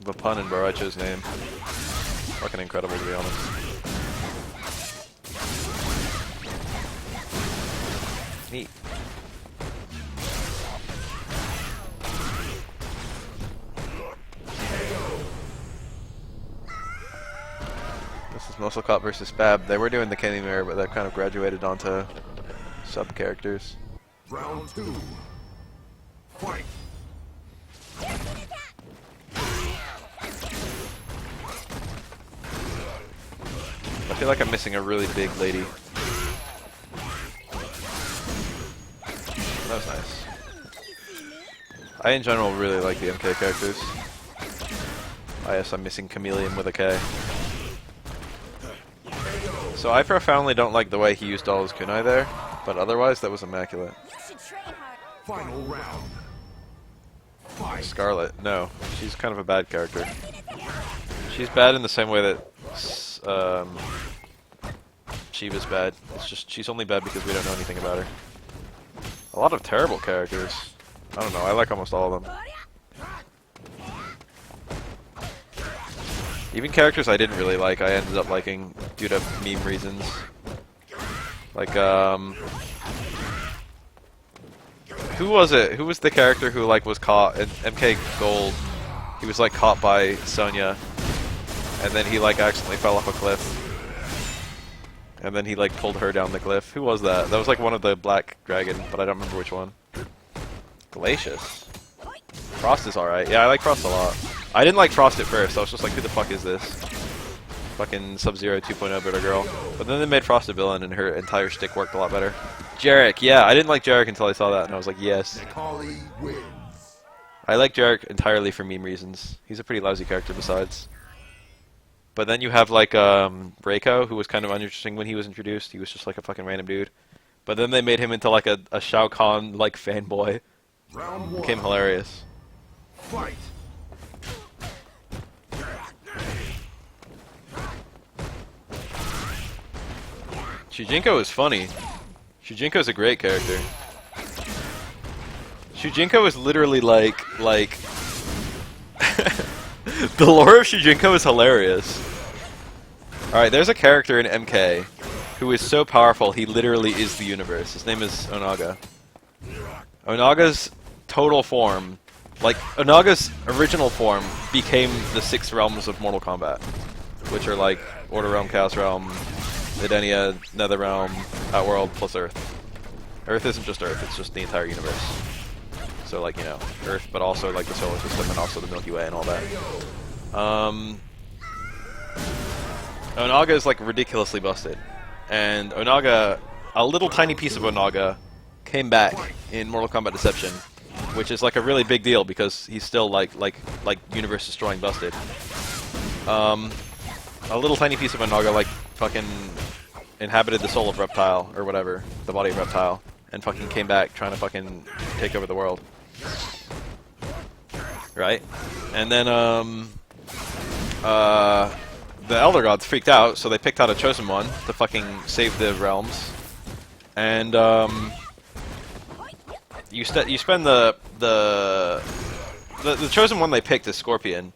The pun in Boraicho's name. Fucking incredible, to be honest. Neat. This is Musclecop versus Spab. They were doing the Kenny Mirror, but that kind of graduated onto sub-characters. Round 2. Fight. I feel like I'm missing a really big lady. That was nice. I, in general, really like the MK characters. I'm missing Chameleon with a K. So I profoundly don't like the way he used all his kunai there, but otherwise that was immaculate. You should train hard. Final round. Fight. Scarlet, no. She's kind of a bad character. She's bad in the same way that Shiva's bad. It's just she's only bad because we don't know anything about her. A lot of terrible characters. I don't know, I like almost all of them. Even characters I didn't really like, I ended up liking due to meme reasons. Like, who was it? Who was the character who, like, was caught in MK Gold? He was, like, caught by Sonya, and then he, like, accidentally fell off a cliff. And then he, like, pulled her down the cliff. Who was that? That was, like, one of the Black Dragon, but I don't remember which one. Glacius. Frost is alright. Yeah, I like Frost a lot. I didn't like Frost at first. I was just like, who the fuck is this? Fucking Sub-Zero 2.0 bitter girl. But then they made Frost a villain and her entire shtick worked a lot better. Jarek, yeah, I didn't like Jarek until I saw that and I was like, yes. Holly wins. I like Jarek entirely for meme reasons. He's a pretty lousy character besides. But then you have like Reiko, who was kind of uninteresting when he was introduced. He was just like a fucking random dude. But then they made him into like a Shao Kahn like fanboy. Round 1. Became hilarious. Fight. Shujinko is funny. Shujinko is a great character. Shujinko is literally like the lore of Shujinko is hilarious. Alright, there's a character in MK who is so powerful he literally is the universe. His name is Onaga. Onaga's total form Like, Onaga's original form became the 6 realms of Mortal Kombat, which are like Order Realm, Chaos Realm, Edenia, Nether Realm, Outworld, plus Earth. Earth isn't just Earth, it's just the entire universe. So, like, you know, Earth, but also, like, the solar system and also the Milky Way and all that. Onaga is, like, ridiculously busted. And Onaga, a little tiny piece of Onaga, came back in Mortal Kombat Deception, which is, like, a really big deal because he's still, like universe-destroying busted. A little tiny piece of Onaga, like, fucking inhabited the soul of Reptile, or whatever, the body of Reptile, and fucking came back trying to fucking take over the world. Right? And then, the Elder Gods freaked out, so they picked out a Chosen One to fucking save the realms. And, you spend the Chosen One they picked is Scorpion.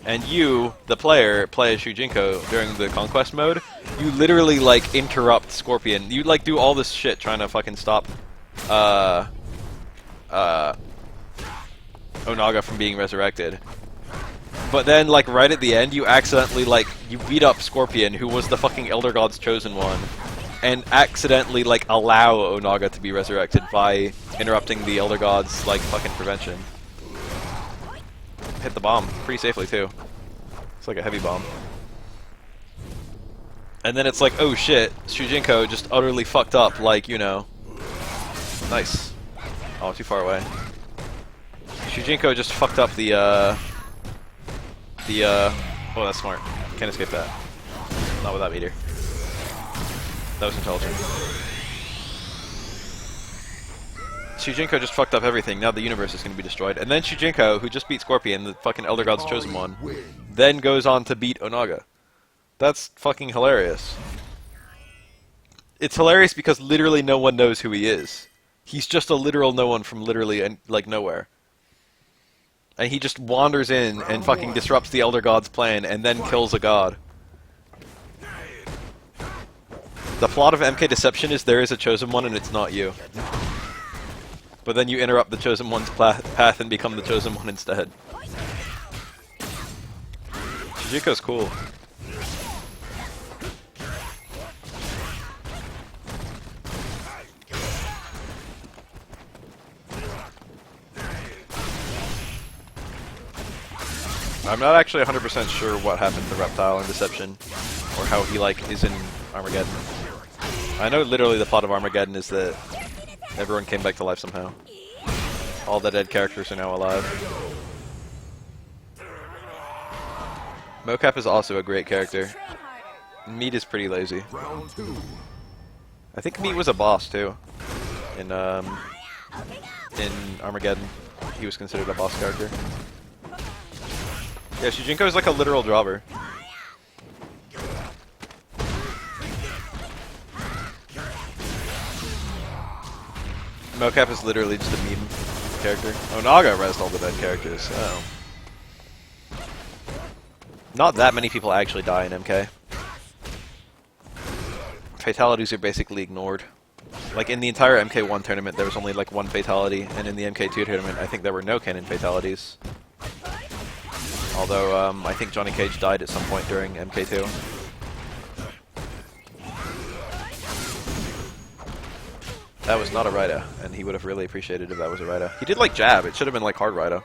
And you, the player, play as Shujinko during the Conquest mode. You literally, like, interrupt Scorpion. You, like, do all this shit trying to fucking stop, Onaga from being resurrected. But then, like, right at the end, you accidentally, like, you beat up Scorpion, who was the fucking Elder God's Chosen One, and accidentally, like, allow Onaga to be resurrected by interrupting the Elder God's, like, fucking prevention. Hit the bomb pretty safely, too. It's like a heavy bomb. And then it's like, oh shit, Shujinko just utterly fucked up, like, you know. Nice. Oh, too far away. Shujinko just fucked up the, oh, that's smart. Can't escape that. Not with that meter. That was intelligent. Shujinko just fucked up everything. Now the universe is going to be destroyed. And then Shujinko, who just beat Scorpion, the fucking Elder God's Chosen One, then goes on to beat Onaga. That's fucking hilarious. It's hilarious because literally no one knows who he is. He's just a literal no one from literally, like, nowhere. And he just wanders in and fucking disrupts the Elder God's plan and then kills a god. The plot of MK Deception is there is a Chosen One and it's not you. But then you interrupt the Chosen One's path and become the Chosen One instead. Shujinko's cool. I'm not actually 100% sure what happened to Reptile in Deception, or how he, like, is in Armageddon. I know literally the plot of Armageddon is that everyone came back to life somehow. All the dead characters are now alive. Mocap is also a great character. Meat is pretty lazy. I think Meat was a boss too. In Armageddon, he was considered a boss character. Yeah, Shujinko is like a literal jobber. Mocap is literally just a meme character. Onaga rezzed all the dead characters. Oh. Not that many people actually die in MK. Fatalities are basically ignored. Like, in the entire MK1 tournament, there was only, like, 1 fatality, and in the MK2 tournament, I think there were no canon fatalities. Although, I think Johnny Cage died at some point during MK2. That was not a Raida, and he would have really appreciated if that was a Raida. He did, like, jab. It should have been, like, hard Raida.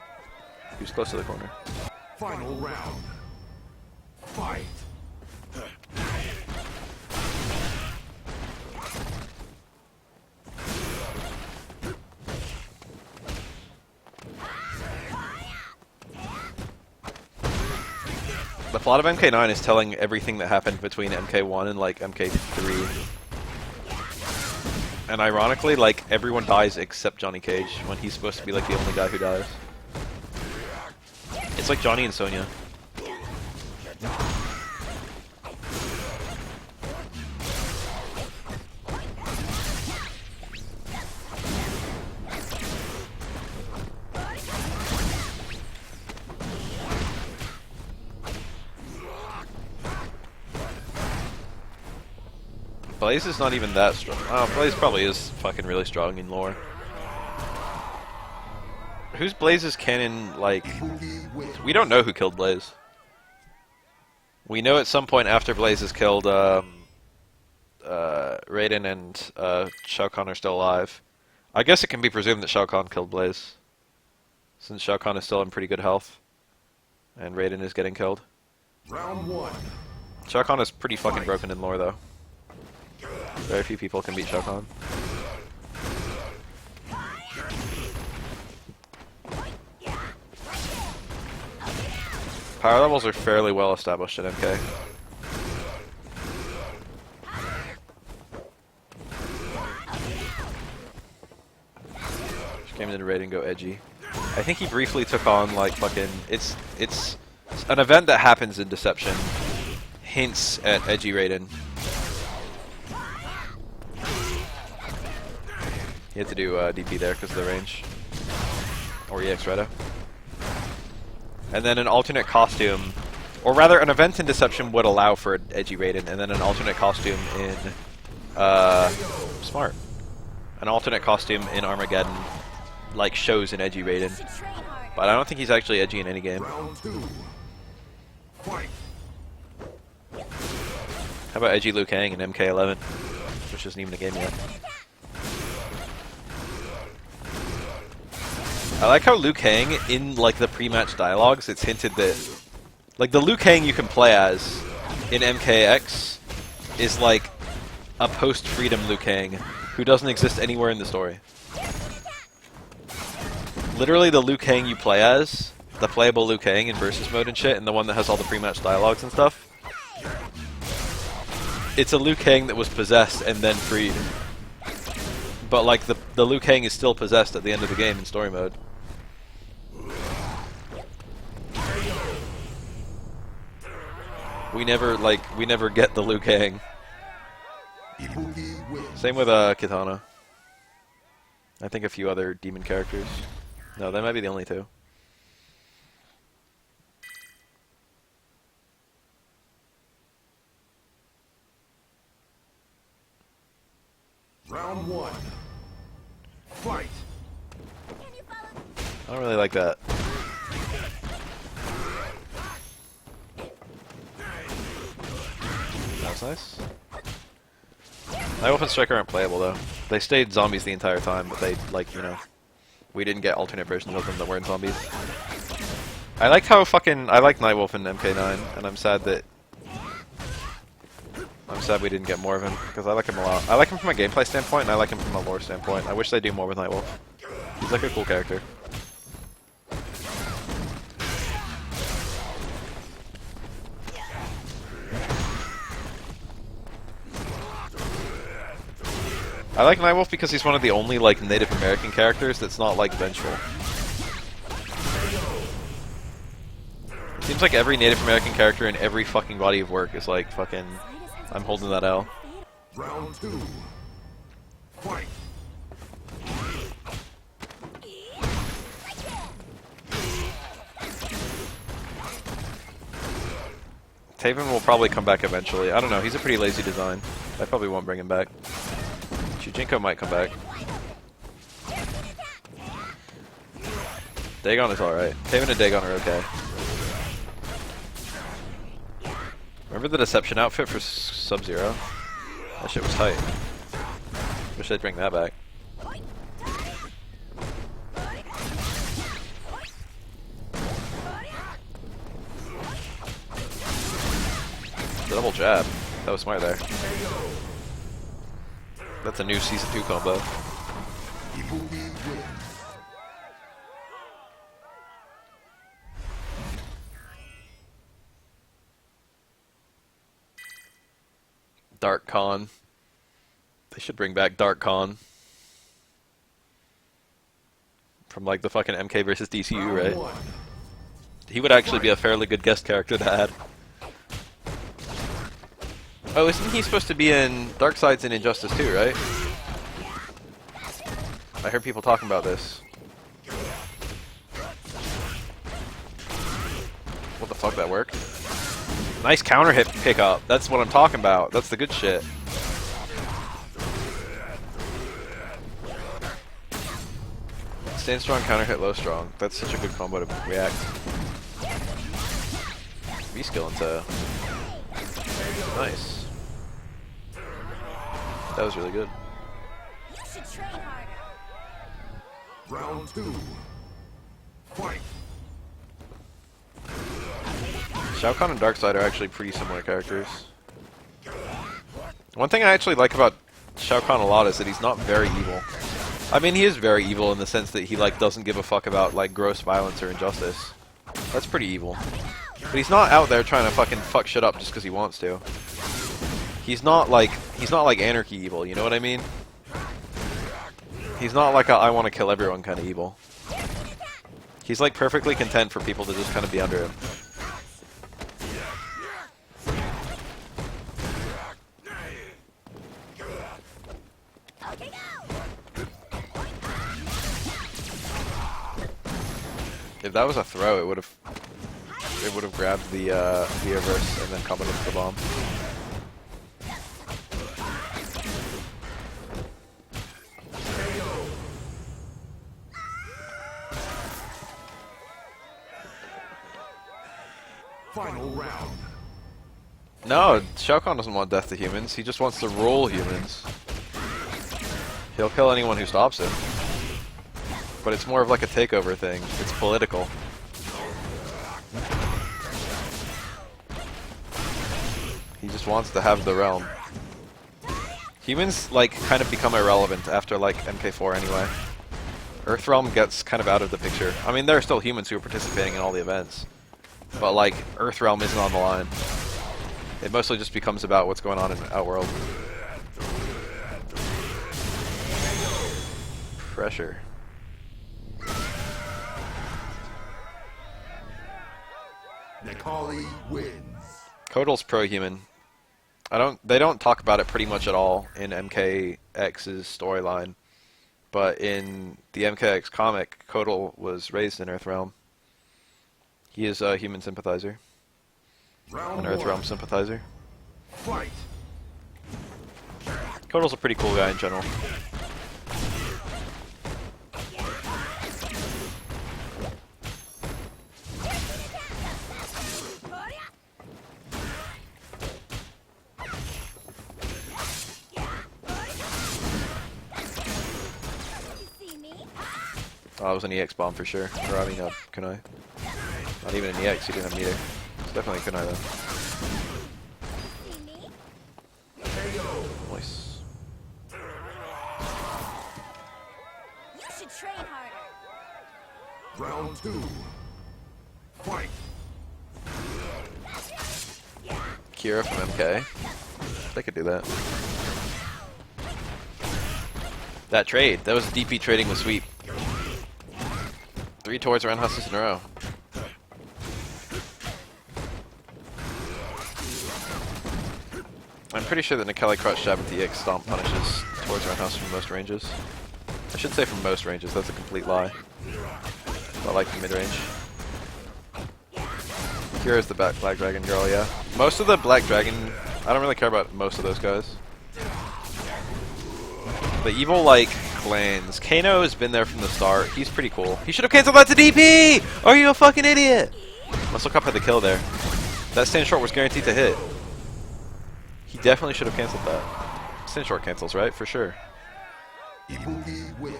He was close to the corner. Final round. Fight. The plot of MK9 is telling everything that happened between MK1 and, like, MK3. And ironically, like, everyone dies except Johnny Cage, when he's supposed to be, like, the only guy who dies. It's like Johnny and Sonya. Blaze is not even that strong. Oh, Blaze probably is fucking really strong in lore. Who's Blaze's canon, like... We don't know who killed Blaze. We know at some point after Blaze is killed, Raiden and Shao Kahn are still alive. I guess it can be presumed that Shao Kahn killed Blaze, since Shao Kahn is still in pretty good health, and Raiden is getting killed. Round 1. Shao Kahn is pretty fucking broken in lore, though. Very few people can beat Shao Kahn. Power levels are fairly well established at MK. Just came into Raiden go edgy. I think he briefly took on like fucking it's an event that happens in Deception. Hints at edgy Raiden. He had to do DP there because of the range. Or EX Reda. And then an alternate costume, or rather an event in Deception would allow for an edgy Raiden, and then an alternate costume in, smart. An alternate costume in Armageddon, like, shows an edgy Raiden. But I don't think he's actually edgy in any game. Round 2. Fight. How about edgy Liu Kang in MK11, which isn't even a game yet. I like how Liu Kang, in like the pre-match dialogues, it's hinted that, like the Liu Kang you can play as in MKX is like a post-freedom Liu Kang who doesn't exist anywhere in the story. Literally the Liu Kang you play as, the playable Liu Kang in versus mode and shit, and the one that has all the pre-match dialogues and stuff, it's a Liu Kang that was possessed and then freed. But like the Liu Kang is still possessed at the end of the game in story mode. We never get the Liu Kang. Same with Kitana. I think a few other demon characters. No, that might be the only two. Round 1. Fight. I don't really like that. That was nice. Nightwolf and Striker aren't playable though. They stayed zombies the entire time, but they, like, you know, we didn't get alternate versions of them that weren't zombies. I like how fucking, I like Nightwolf in MK9, and I'm sad we didn't get more of him, because I like him a lot. I like him from a gameplay standpoint, and I like him from a lore standpoint. I wish they do more with Nightwolf. He's like a cool character. I like Nightwolf because he's one of the only like Native American characters that's not like vengeful. It seems like every Native American character in every fucking body of work is like fucking, I'm holding that L. Round 2. Fight. Taven will probably come back eventually. I don't know, he's a pretty lazy design. I probably won't bring him back. Shujinko might come back. Dagon is alright. Taven and Dagon are okay. Remember the Deception outfit for Sub-Zero? That shit was tight. Wish they'd bring that back. Double jab. That was smart there. That's a new Season 2 combo. Dark Khan. They should bring back Dark Khan. From like the fucking MK versus DCU, right? He would actually be a fairly good guest character to add. Oh, isn't he supposed to be in Darkseid's in Injustice 2, right? I heard people talking about this. What the fuck, that worked? Nice counter hit pickup. That's what I'm talking about. That's the good shit. Stand strong, counter hit, low strong. That's such a good combo to react. V-skill into... Nice. That was really good. You should train harder. Round 2. Fight. Shao Kahn and Darkseid are actually pretty similar characters. One thing I actually like about Shao Kahn a lot is that he's not very evil. I mean, he is very evil in the sense that he like doesn't give a fuck about like gross violence or injustice. That's pretty evil. But he's not out there trying to fucking fuck shit up just because he wants to. He's not like anarchy evil, you know what I mean? He's not like a I want to kill everyone kind of evil. He's like perfectly content for people to just kind of be under him. Okay, go. If that was a throw, it would have grabbed the reverse and then comboed with the bomb. Final round. No, Shao Kahn doesn't want death to humans. He just wants to rule humans. He'll kill anyone who stops him. But it's more of like a takeover thing. It's political. He just wants to have the realm. Humans, like, kind of become irrelevant after, like, MK4 anyway. Earthrealm gets kind of out of the picture. I mean, there are still humans who are participating in all the events. But, like, Earthrealm isn't on the line. It mostly just becomes about what's going on in Outworld. Pressure. Nikali wins. Kotal's pro-human. They don't talk about it pretty much at all in MKX's storyline. But in the MKX comic, Kotal was raised in Earthrealm. He is a human sympathizer. Round An Earthrealm 1. sympathizer. Fight. Kotal's a pretty cool guy in general. You see me? Oh, it was an EX bomb for sure. Or I mean, kunai. Not even an EX, he didn't have neither. It's definitely a kunai though. See me? Nice. You should train harder. Round 2. Fight. Kira from MK. They could do that. That trade. That was DP trading with sweep. 3 towards around hustlers in a row. I'm pretty sure that Nikali Crouch Jab with the EX Stomp punishes towards around house from most ranges. I should say from most ranges, that's a complete lie. I like the mid-range. Kira's the Black Dragon girl, yeah. Most of the Black Dragon, I don't really care about most of those guys. The evil, like, clans. Kano has been there from the start. He's pretty cool. He should have canceled that to DP! Are you a fucking idiot? Musclecop had the kill there. That stand short was guaranteed to hit. He definitely should have canceled that. Stand short cancels, right? For sure. Ibuki wins.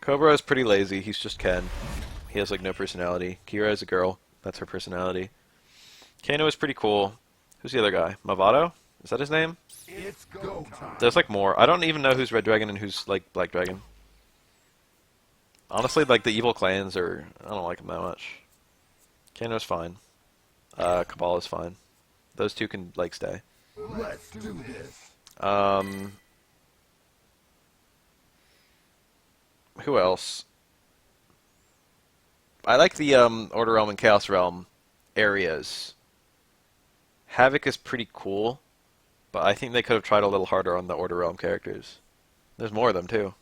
Cobra is pretty lazy. He's just Ken. He has, like, no personality. Kira is a girl. That's her personality. Kano is pretty cool. Who's the other guy? Mavado? Is that his name? It's go time. There's, like, more. I don't even know who's Red Dragon and who's, like, Black Dragon. Honestly, like, the evil clans are... I don't like them that much. Kano's fine. Cabal is fine. Those two can, like, stay. Let's do this. Who else? I like the Order Realm and Chaos Realm areas. Havoc is pretty cool, but I think they could have tried a little harder on the Order Realm characters. There's more of them too.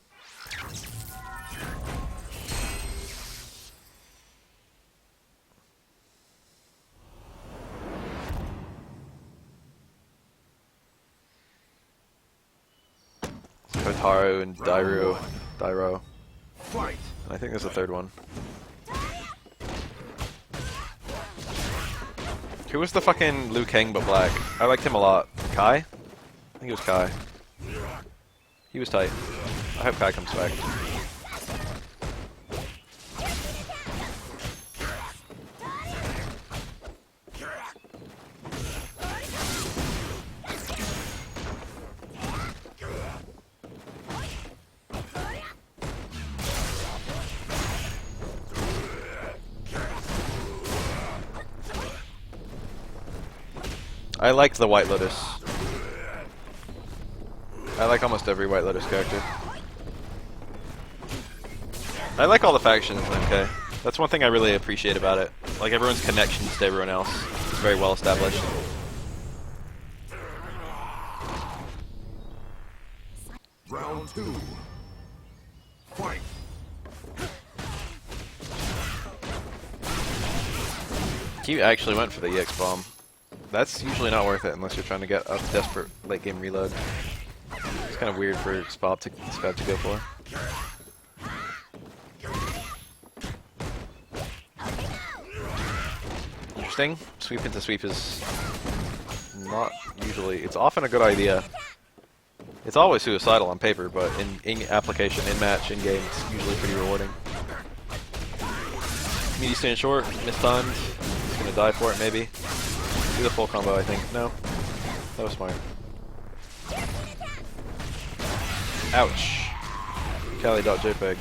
Kotaro and Dairo. Fight. And I think there's a third one. Who was the fucking Liu Kang but black? I liked him a lot. Kai? I think it was Kai. He was tight. I hope Kai comes back. I liked the White Lotus. I like almost every White Lotus character. I like all the factions in MK. That's one thing I really appreciate about it. Like, everyone's connections to everyone else is very well established. Round 2. Fight. He actually went for the EX bomb. That's usually not worth it unless you're trying to get a desperate late game reload. It's kind of weird for Spab to go for. Interesting. Sweep into sweep is not usually. It's often a good idea. It's always suicidal on paper, but in application, in match, in game, it's usually pretty rewarding. Meaty stand short, mistimed. He's gonna die for it maybe. Do the full combo, I think. No. That was smart. Ouch. Kali.jpg.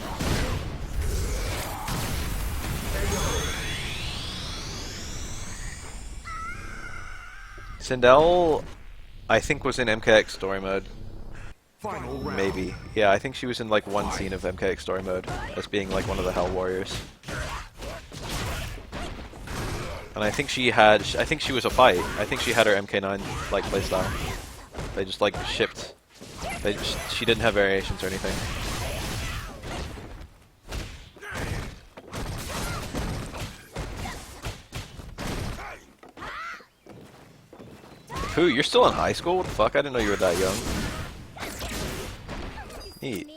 Sindel, I think, was in MKX story mode. Final round. Maybe. Yeah, I think she was in like one scene of MKX story mode as being like one of the Hell Warriors. And I think she was a fight. I think she had her MK9 like playstyle. They just like shipped. She didn't have variations or anything. Who? You're still in high school? What the fuck? I didn't know you were that young. Neat.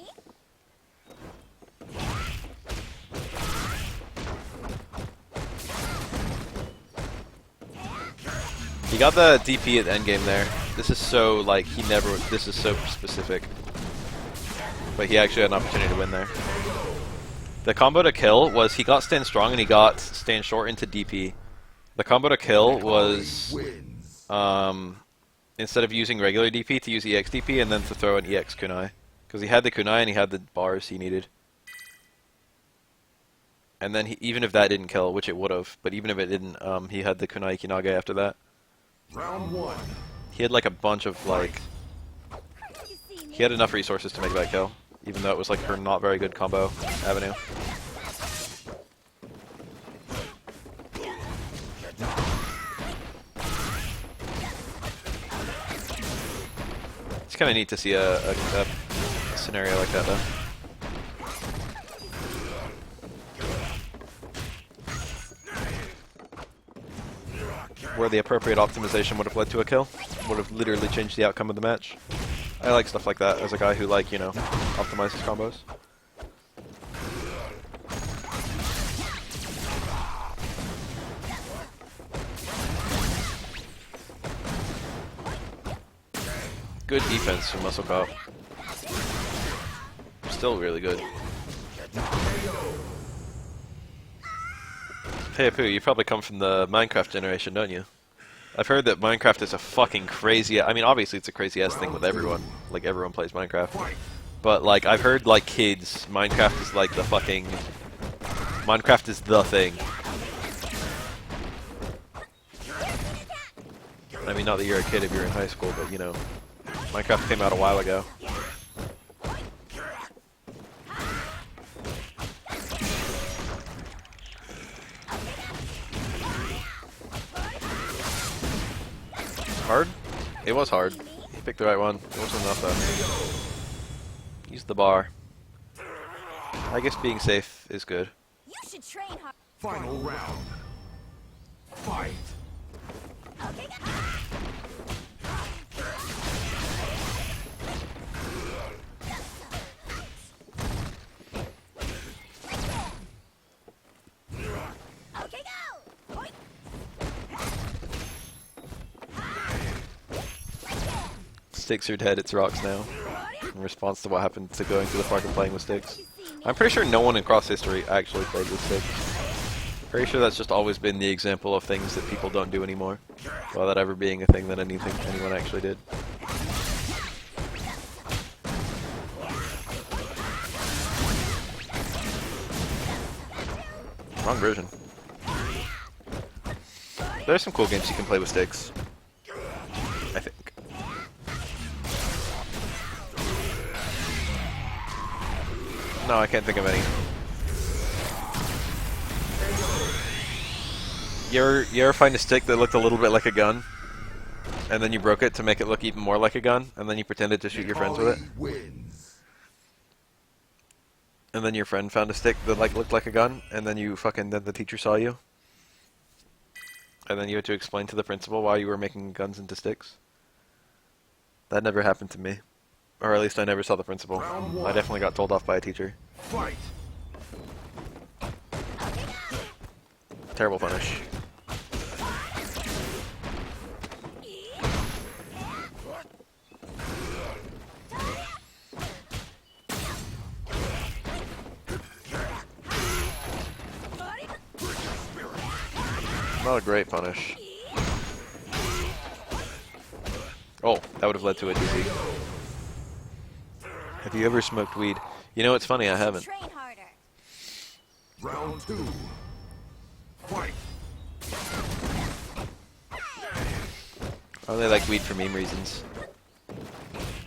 He got the DP at the endgame there. This is so, like, this is so specific. But he actually had an opportunity to win there. The combo to kill was he got stand strong and he got stand short into DP. The combo to kill was, instead of using regular DP, to use EX DP and then to throw an EX kunai. Because he had the kunai and he had the bars he needed. And then even if that didn't kill, which it would have, but even if it didn't, he had the kunai Ikinage after that. Round 1. He had like a bunch of like, he had enough resources to make that kill, even though it was like her not very good combo avenue. It's kind of neat to see a scenario like that though. Where the appropriate optimization would have led to a kill, would have literally changed the outcome of the match. I like stuff like that as a guy who, like, you know, optimizes combos. Good defense from Musclecop. Still really good. Hey Apu, you probably come from the Minecraft generation, don't you? I've heard that Minecraft is a fucking crazy... I mean, obviously it's a crazy-ass thing with everyone. Like, everyone plays Minecraft. But, like, I've heard, like, kids, Minecraft is like the fucking... Minecraft is the thing. I mean, not that you're a kid if you're in high school, but, you know, Minecraft came out a while ago. Hard? It was hard. He picked the right one. It wasn't enough though. Use the bar. I guess being safe is good. You should train hard. Final round. Fight. Okay, go. Sticks are dead, it's rocks now. In response to what happened to going to the park and playing with sticks. I'm pretty sure no one in cross history actually played with sticks. Pretty sure that's just always been the example of things that people don't do anymore. Without that ever being a thing that anyone actually did. Wrong version. There's some cool games you can play with sticks. I think. No, I can't think of any. You ever find a stick that looked a little bit like a gun? And then you broke it to make it look even more like a gun? And then you pretended to shoot your friends with it? And then your friend found a stick that like looked like a gun? And then then the teacher saw you? And then you had to explain to the principal why you were making guns into sticks? That never happened to me. Or at least I never saw the principal. I definitely got told off by a teacher. Fight. Terrible punish. Not a great punish. Oh, that would have led to a dizzy. Have you ever smoked weed? You know, it's funny, I haven't. Train harder. Round 2. Fight. I only like weed for meme reasons.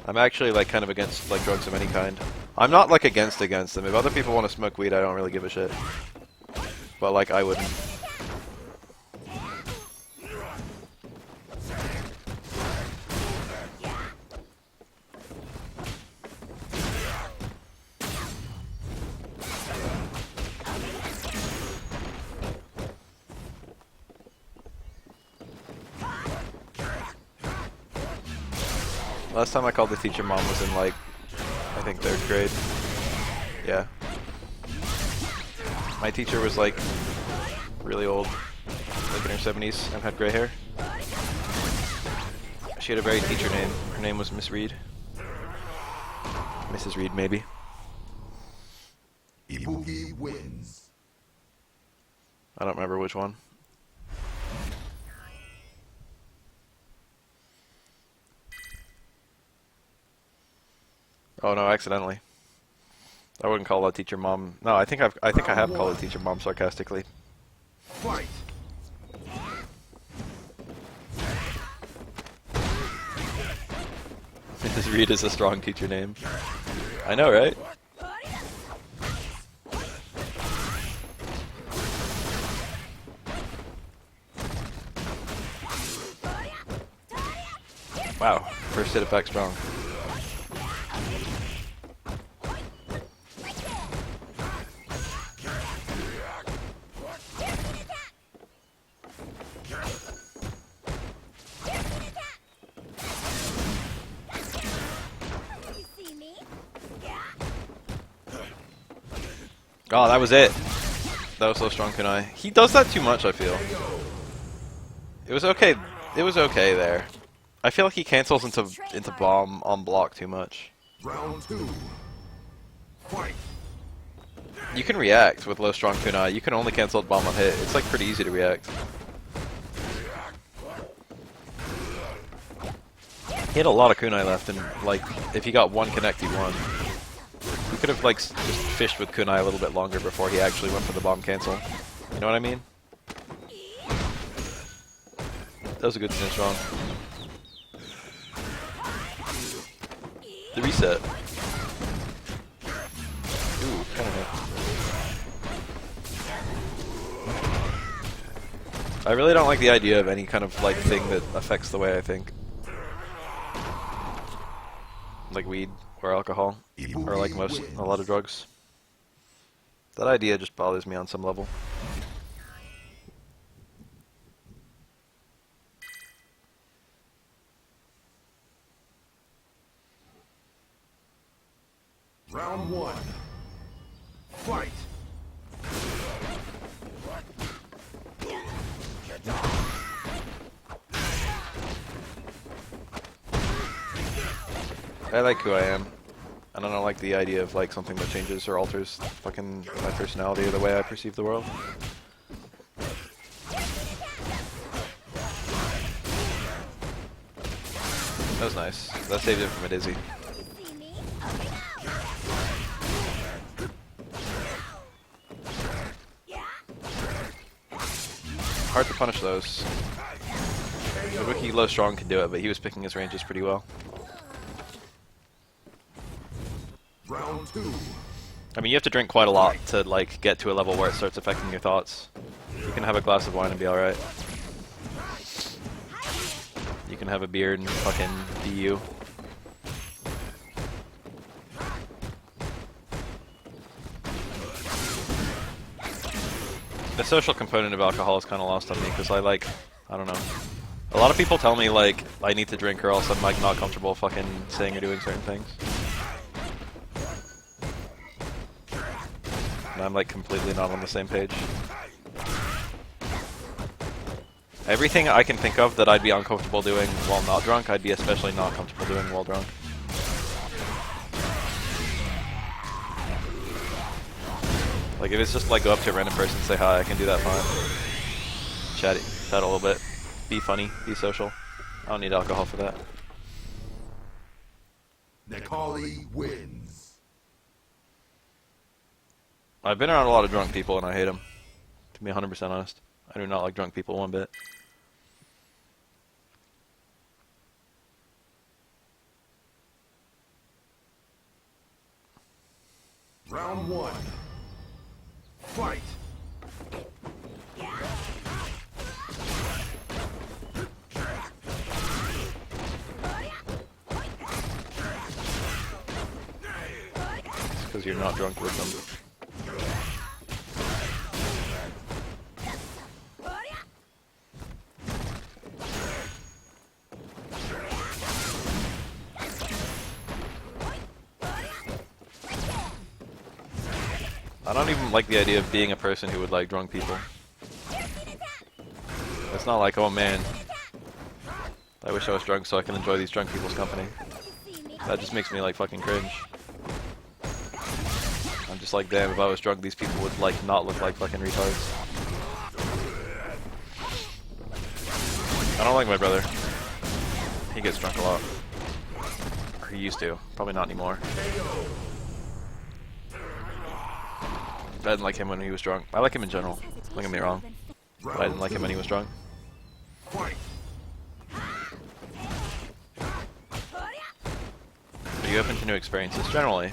I'm actually like kind of against like drugs of any kind. I'm not like against them. If other people want to smoke weed, I don't really give a shit. But like I wouldn't. Last time I called the teacher mom was in like, I think 3rd grade. Yeah. My teacher was like really old, like in her 70s, and had gray hair. She had a very teacher name. Her name was Miss Reed. Mrs. Reed, maybe. Ibuki wins. I don't remember which one. Oh no, accidentally. I wouldn't call that teacher mom. No, I think I have called a teacher mom sarcastically. Fight. Mrs. Reed is a strong teacher name. I know, right? Wow, first hit it back strong. Oh, that was it. That was so strong, kunai. He does that too much, I feel. It was okay. It was okay there. I feel like he cancels into bomb on block too much. Round 2. Fight. You can react with low strong kunai. You can only cancel bomb on hit. It's like pretty easy to react. He had a lot of kunai left, and like if he got one connect, he won. He could have like just fished with kunai a little bit longer before he actually went for the bomb cancel. You know what I mean? That was a good finish wrong. The reset. Ooh, kind of hit. I really don't like the idea of any kind of like thing that affects the way I think. Like weed or alcohol, or like a lot of drugs. That idea just bothers me on some level. Round 1. Fight. I like who I am. And I don't like the idea of like something that changes or alters fucking my personality or the way I perceive the world. That was nice. That saved him from a dizzy. See me? Okay, now. Yeah. Hard to punish those. The Wiki low strong can do it, but he was picking his ranges pretty well. Round 2. I mean, you have to drink quite a lot to like get to a level where it starts affecting your thoughts. You can have a glass of wine and be alright. You can have a beer and fucking be you. The social component of alcohol is kind of lost on me because I don't know. A lot of people tell me like I need to drink or else I'm like not comfortable fucking saying or doing certain things. And I'm like completely not on the same page. Everything I can think of that I'd be uncomfortable doing while not drunk, I'd be especially not comfortable doing while drunk. Like if it's just like go up to a random person and say hi, I can do that fine. Chat a little bit. Be funny, be social. I don't need alcohol for that. Necalli wins. I've been around a lot of drunk people and I hate them. To be 100% honest. I do not like drunk people one bit. Round 1. Fight. It's because you're not drunk with them. I don't even like the idea of being a person who would like drunk people. It's not like, oh man, I wish I was drunk so I can enjoy these drunk people's company. That just makes me like fucking cringe. I'm just like, damn, if I was drunk these people would like not look like fucking retards. I don't like my brother. He gets drunk a lot. Or he used to. Probably not anymore. I didn't like him when he was drunk. I like him in general. Don't get me wrong. But I didn't like him when he was drunk. Fight. Are you open to new experiences? Generally.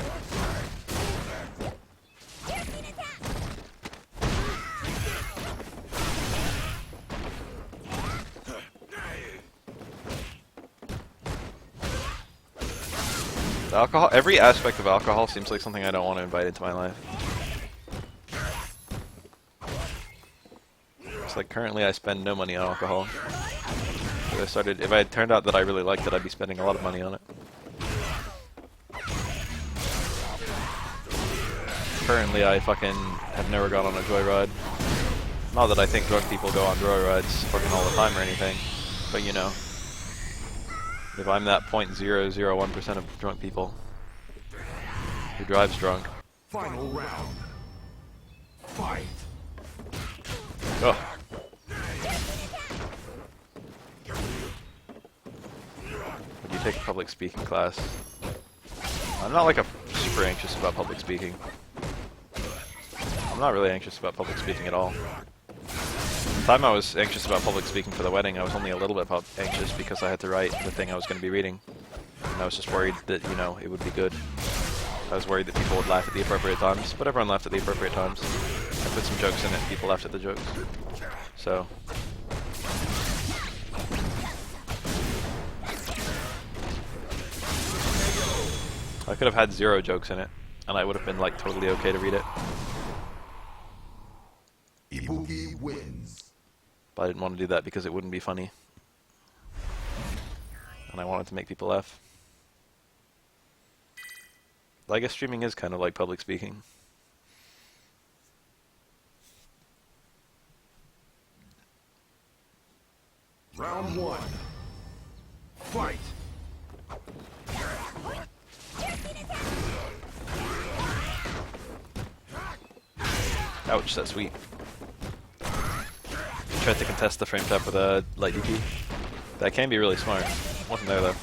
The alcohol, every aspect of alcohol seems like something I don't want to invite into my life. It's like currently I spend no money on alcohol. If I had turned out that I really liked it, I'd be spending a lot of money on it. Currently I fucking have never gone on a joyride. Not that I think drunk people go on joyrides fucking all the time or anything, but you know. If I'm that 0.001% of drunk people who drives drunk. Final round. Fight. Ugh. Would you take a public speaking class? I'm not like super anxious about public speaking. I'm not really anxious about public speaking at all. The time I was anxious about public speaking for the wedding, I was only a little bit anxious because I had to write the thing I was going to be reading. And I was just worried that, you know, it would be good. I was worried that people would laugh at the appropriate times, but everyone laughed at the appropriate times. I put some jokes in it, people laughed at the jokes. So... I could have had 0 jokes in it, and I would have been like totally okay to read it. Ibuki wins. But I didn't want to do that because it wouldn't be funny. And I wanted to make people laugh. I guess streaming is kind of like public speaking. Round 1. Fight. Ouch, that's sweet. Tried to contest the frame tap with a light DP. That can be really smart. Wasn't there though.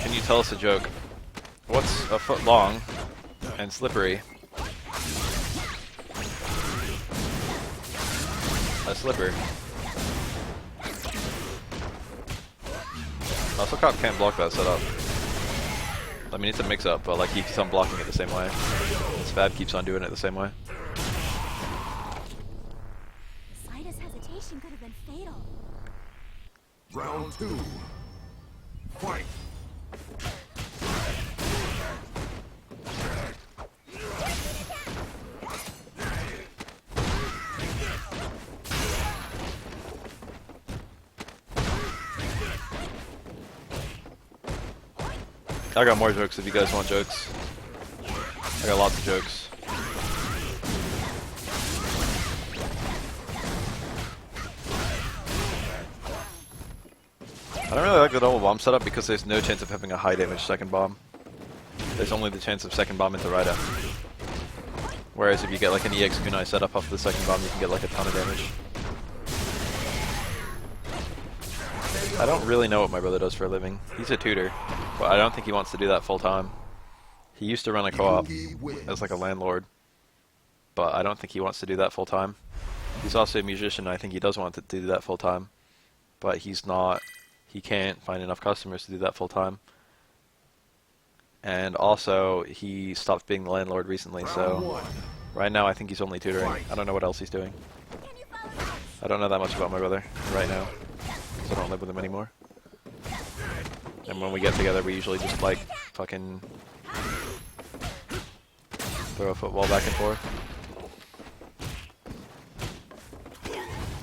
Can you tell us a joke? What's a foot long and slippery? A slipper. Musclecop can't block that setup. I mean, it's a mix-up, but like he keeps on blocking it the same way. Spab keeps on doing it the same way. Slightest hesitation could have been fatal. Round 2. Fight. I got more jokes if you guys want jokes. I got lots of jokes. I don't really like the double bomb setup because there's no chance of having a high damage second bomb. There's only the chance of second bomb into Rida. Whereas if you get like an EX Kunai setup off the second bomb, you can get like a ton of damage. I don't really know what my brother does for a living. He's a tutor, but I don't think he wants to do that full time. He used to run a co-op as like a landlord, but I don't think he wants to do that full time. He's also a musician, and I think he does want to do that full time, but he can't find enough customers to do that full time. And also, he stopped being the landlord recently, so right now I think he's only tutoring. I don't know what else he's doing. I don't know that much about my brother right now, because I don't live with him anymore. And when we get together, we usually just like fucking throw a football back and forth.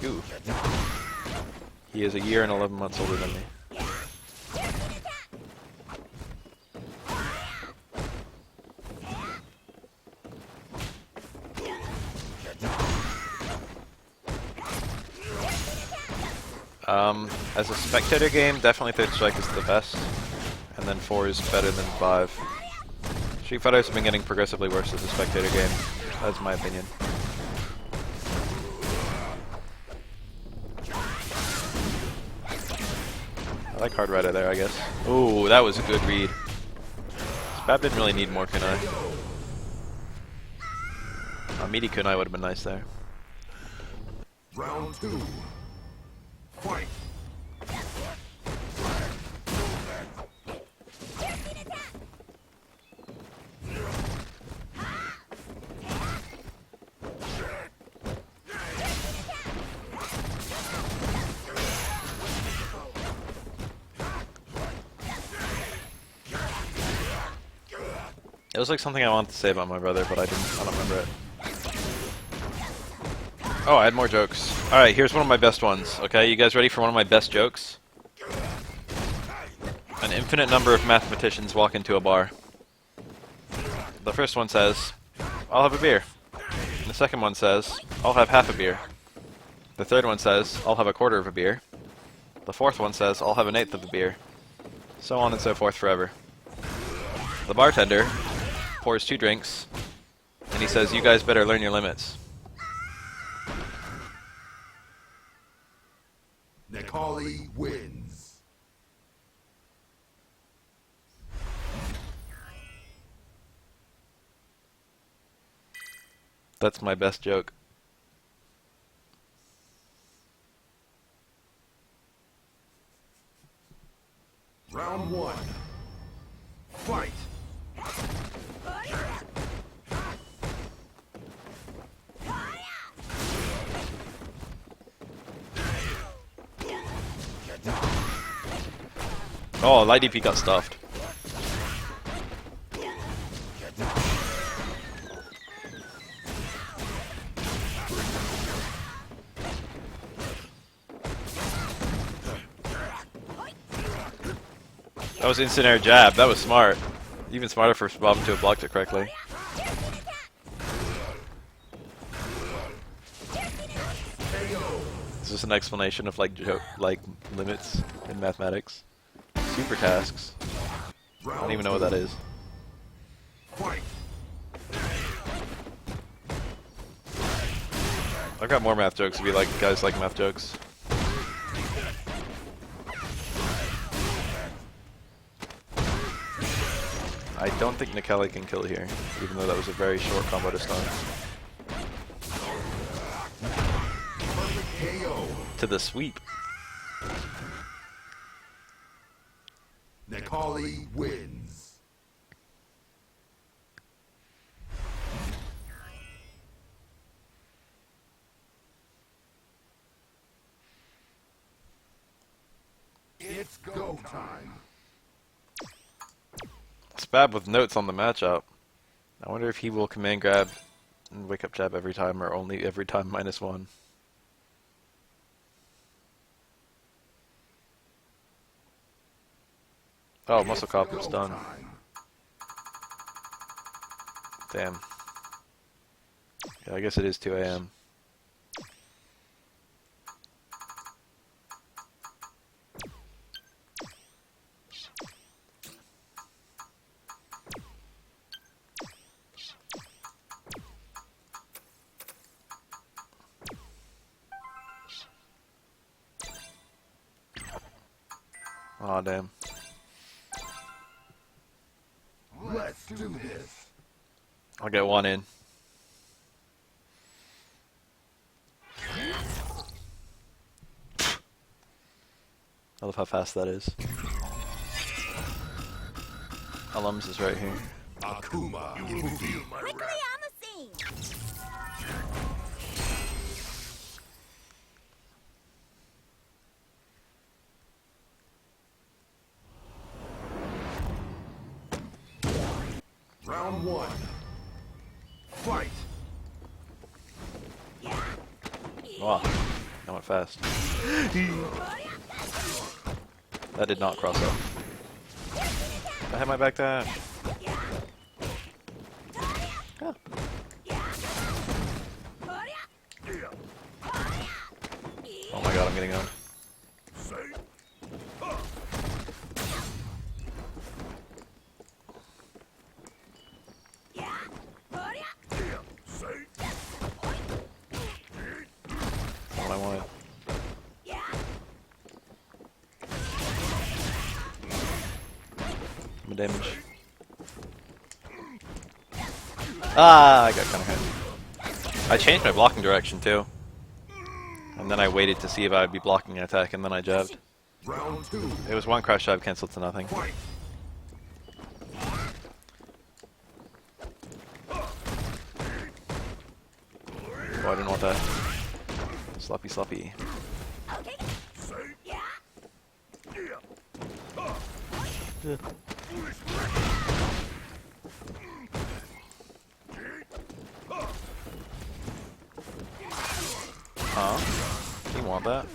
Ooh. He is a year and 11 months older than me. As a spectator game, definitely Third Strike is the best, and then 4 is better than 5. Street Fighter's been getting progressively worse as a spectator game. That's my opinion. I like Hard Rider there, I guess. Ooh, that was a good read. Spab didn't really need more kunai. A meaty kunai would have been nice there. Round 2. Fight. It was like something I wanted to say about my brother, but I don't remember it. Oh, I had more jokes. Alright, here's one of my best ones. Okay, you guys ready for one of my best jokes? An infinite number of mathematicians walk into a bar. The first one says, "I'll have a beer." And the second one says, "I'll have half a beer." The third one says, "I'll have a quarter of a beer." The fourth one says, "I'll have an eighth of a beer." So on and so forth forever. The bartender pours 2 drinks, and he says, "You guys better learn your limits." Necali wins. That's my best joke. Round 1. Fight. Oh, light DP got stuffed. That was instant air jab. That was smart. Even smarter for Spabobin to have blocked it correctly. Is this an explanation of like limits in mathematics? Super tasks. I don't even know what that is. Fight. I've got more math jokes if you like guys like math jokes. I don't think Nikeli can kill here, even though that was a very short combo to stun. KO. To the sweep. Nikali wins. It's go time. Spab with notes on the matchup. I wonder if he will command grab and wake up jab every time, or only every time -1. Oh, Musclecop is done. Damn. Yeah, I guess it is 2 AM. Aw, damn. Let's do this. I'll get one in. I love how fast that is. Alums is right here. Akuma, you will feel my Quickly wrath. on the scene. Round 1. Fight. Wow, that went fast. That did not cross up. I had my back dash. Oh. Oh my god, I'm getting owned. What I wanted. I'm a damage. Ah, I got kind of hit. I changed my blocking direction too. And then I waited to see if I'd be blocking an attack, and then I jabbed. Round 2. It was one crash jab canceled to nothing. Fight. Oh, I didn't want that. Sloppy, sloppy. Huh? Didn't want that.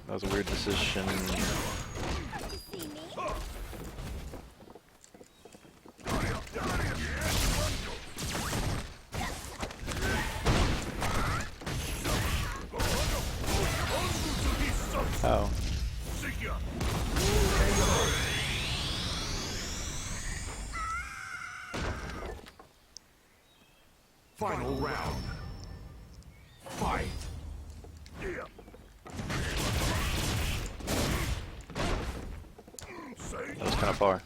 That was a weird decision. Oh. Final round. Fight. That was kind of far.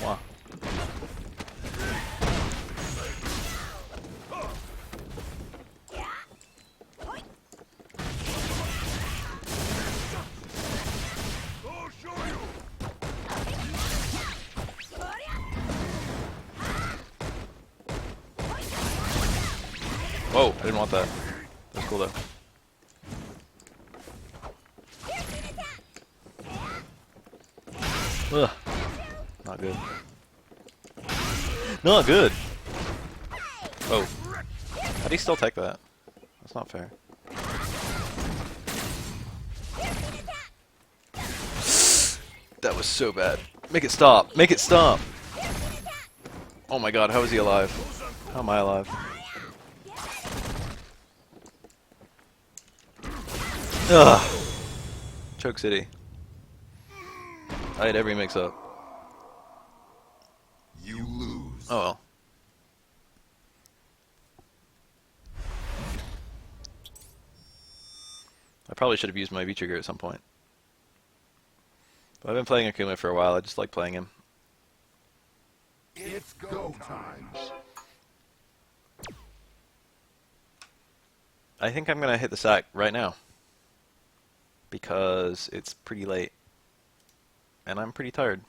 Wow. Whoa, I didn't want that. That's cool though. Ugh. Not good. Not good. Oh. How'd he still take that? That's not fair. That was so bad. Make it stop. Make it stop. Oh my god, how is he alive? How am I alive? Ugh. Choke City. I had every mix-up. You lose. Oh well. I probably should have used my V-Trigger at some point. But I've been playing Akuma for a while, I just like playing him. It's go time. I think I'm gonna hit the sack right now. Because it's pretty late. And I'm pretty tired.